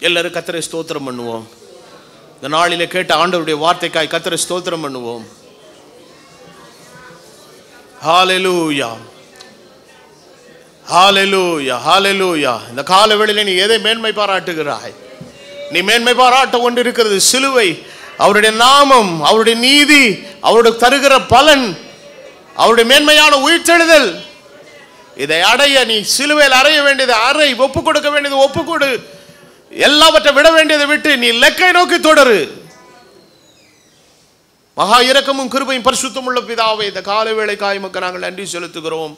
எல்லாரும் கர்த்தரை ஸ்தோத்திரம் பண்ணுவோம். இந்த நாளிலே கேட்ட ஆண்டவருடைய வார்த்தைக்காய் கர்த்தரை ஸ்தோத்திரம் பண்ணுவோம். ஹல்லேலூயா, ஹல்லேலூயா, ஹல்லேலூயா. இந்த காலவேளையிலே நீ எதை மேன்மை பாராட்டுகிறாய்? நீ மேன்மை பாராட்ட ஒன்று இருக்கிறது, சிலுவை, அவருடைய நாமம், அவருடைய நீதி, அவருடைய தருகிற பலன், அவருடைய மேன்மையான உயிர்த்தெழுதல். இதை அடைய நீ சிலுவையில் அறைய வேண்டியது அறை, ஒப்பு கொடுக்க வேண்டியது ஒப்புக்கொடு, எல்லாவற்றை விட வேண்டியதை விட்டு நீ லெக்கை நோக்கி தொடரு. மகா இரக்கமும் கிருபையும் பரிசுத்தம் உள்ள பிதாவே, இந்த காலை வேளைக்காய் மக்கள் நாங்கள் நன்றி செலுத்துகிறோம்.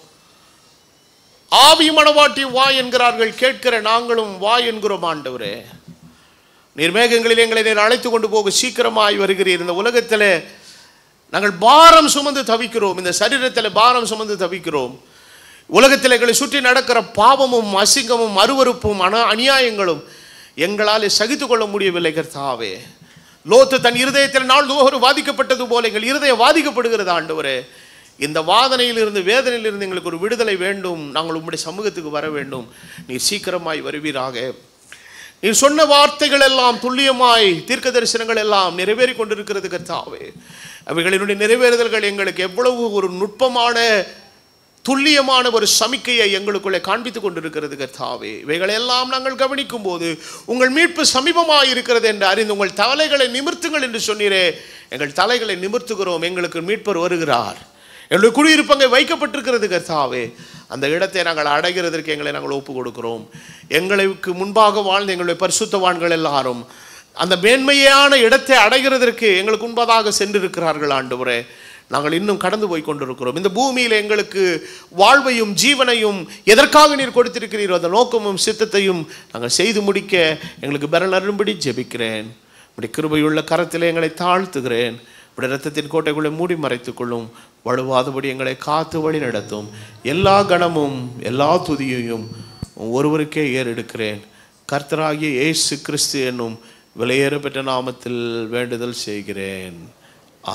ஆவி மணவாட்டி வா என்கிறார்கள், கேட்கிற நாங்களும் வா என்கிறோம். ஆண்டவரே, நீர் மேகங்களில் எங்களை நீர் அழைத்து கொண்டு போக சீக்கிரமாய் வருகிறீர். இந்த உலகத்தில் நாங்கள் பாரம் சுமந்து தவிக்கிறோம், இந்த சரீரத்தில் பாரம் சுமந்து தவிக்கிறோம். உலகத்தில் எங்களை சுற்றி நடக்கிற பாவமும் அசிங்கமும் அருவருப்பும் அநியாயங்களும் எங்களால் சகித்து கொள்ள முடியவில்லை. கர்த்தாவே, லோத்து தன் இருதயத்தில் நாள்தோறும் வாதிக்கப்பட்டது போல எங்கள் இருதயம் வாதிக்கப்படுகிறது. ஆண்டவரே, இந்த வாதனையிலிருந்து வேதனையிலிருந்து எங்களுக்கு ஒரு விடுதலை வேண்டும். நாங்கள் உம்முடைய சமூகத்துக்கு வர வேண்டும். நீர் சீக்கிரமாய் வருவீராக. நீர் சொன்ன வார்த்தைகள் எல்லாம் துல்லியமாய், தீர்க்க தரிசனங்கள் எல்லாம் நிறைவேறி கொண்டிருக்கிறது. கர்த்தாவே, அவைகளினுடைய நிறைவேறுதல்கள் எங்களுக்கு எவ்வளவு ஒரு நுட்பமான துல்லியமான ஒரு சமிக்கையை எங்களுக்குள்ளே காண்பித்துக் கொண்டிருக்கிறது. கர்த்தாவே, இவைகளெல்லாம் நாங்கள் கவனிக்கும் போது உங்கள் மீட்பு சமீபமாக இருக்கிறது என்று அறிந்து உங்கள் தலைகளை நிமிர்த்துங்கள் என்று சொன்னீரே. எங்கள் தலைகளை நிமிர்த்துகிறோம். எங்களுக்கு மீட்பர் வருகிறார். எங்களுடைய குடியிருப்பங்க வைக்கப்பட்டிருக்கிறது. கர்த்தாவே, அந்த இடத்தை நாங்கள் அடைகிறதற்கு எங்களை நாங்கள் ஒப்பு கொடுக்கிறோம். எங்களுக்கு முன்பாக வாழ்ந்த எங்களுடைய பரிசுத்தவான்கள் எல்லாரும் அந்த மேன்மையான இடத்தை அடைகிறதற்கு எங்களுக்கு முன்பதாக சென்றிருக்கிறார்கள். ஆண்டவரே, நாங்கள் இன்னும் கடந்து போய் கொண்டிருக்கிறோம். இந்த பூமியில் எங்களுக்கு வாழ்வையும் ஜீவனையும் எதற்காக நீர் கொடுத்திருக்கிறீரோ அந்த நோக்கமும் சித்தத்தையும் நாங்கள் செய்து முடிக்க எங்களுக்கு பலன் அரும்படி ஜெபிக்கிறேன். இப்படி கிருபையுள்ள கரத்தில் எங்களை தாழ்த்துகிறேன். இப்படி இரத்தத்தின் கோட்டைக்குள்ளே மூடி மறைத்துக் கொள்ளும். வலுவாதபடி எங்களை காத்து வழி நடத்தும். எல்லா கணமும் எல்லா துதியையும் ஒருவருக்கே ஏறெடுக்கிறேன். கர்த்தராகிய இயேசு கிறிஸ்து என்னும் விலையேற பெற்ற நாமத்தில் வேண்டுதல் செய்கிறேன்.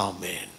ஆமேன்.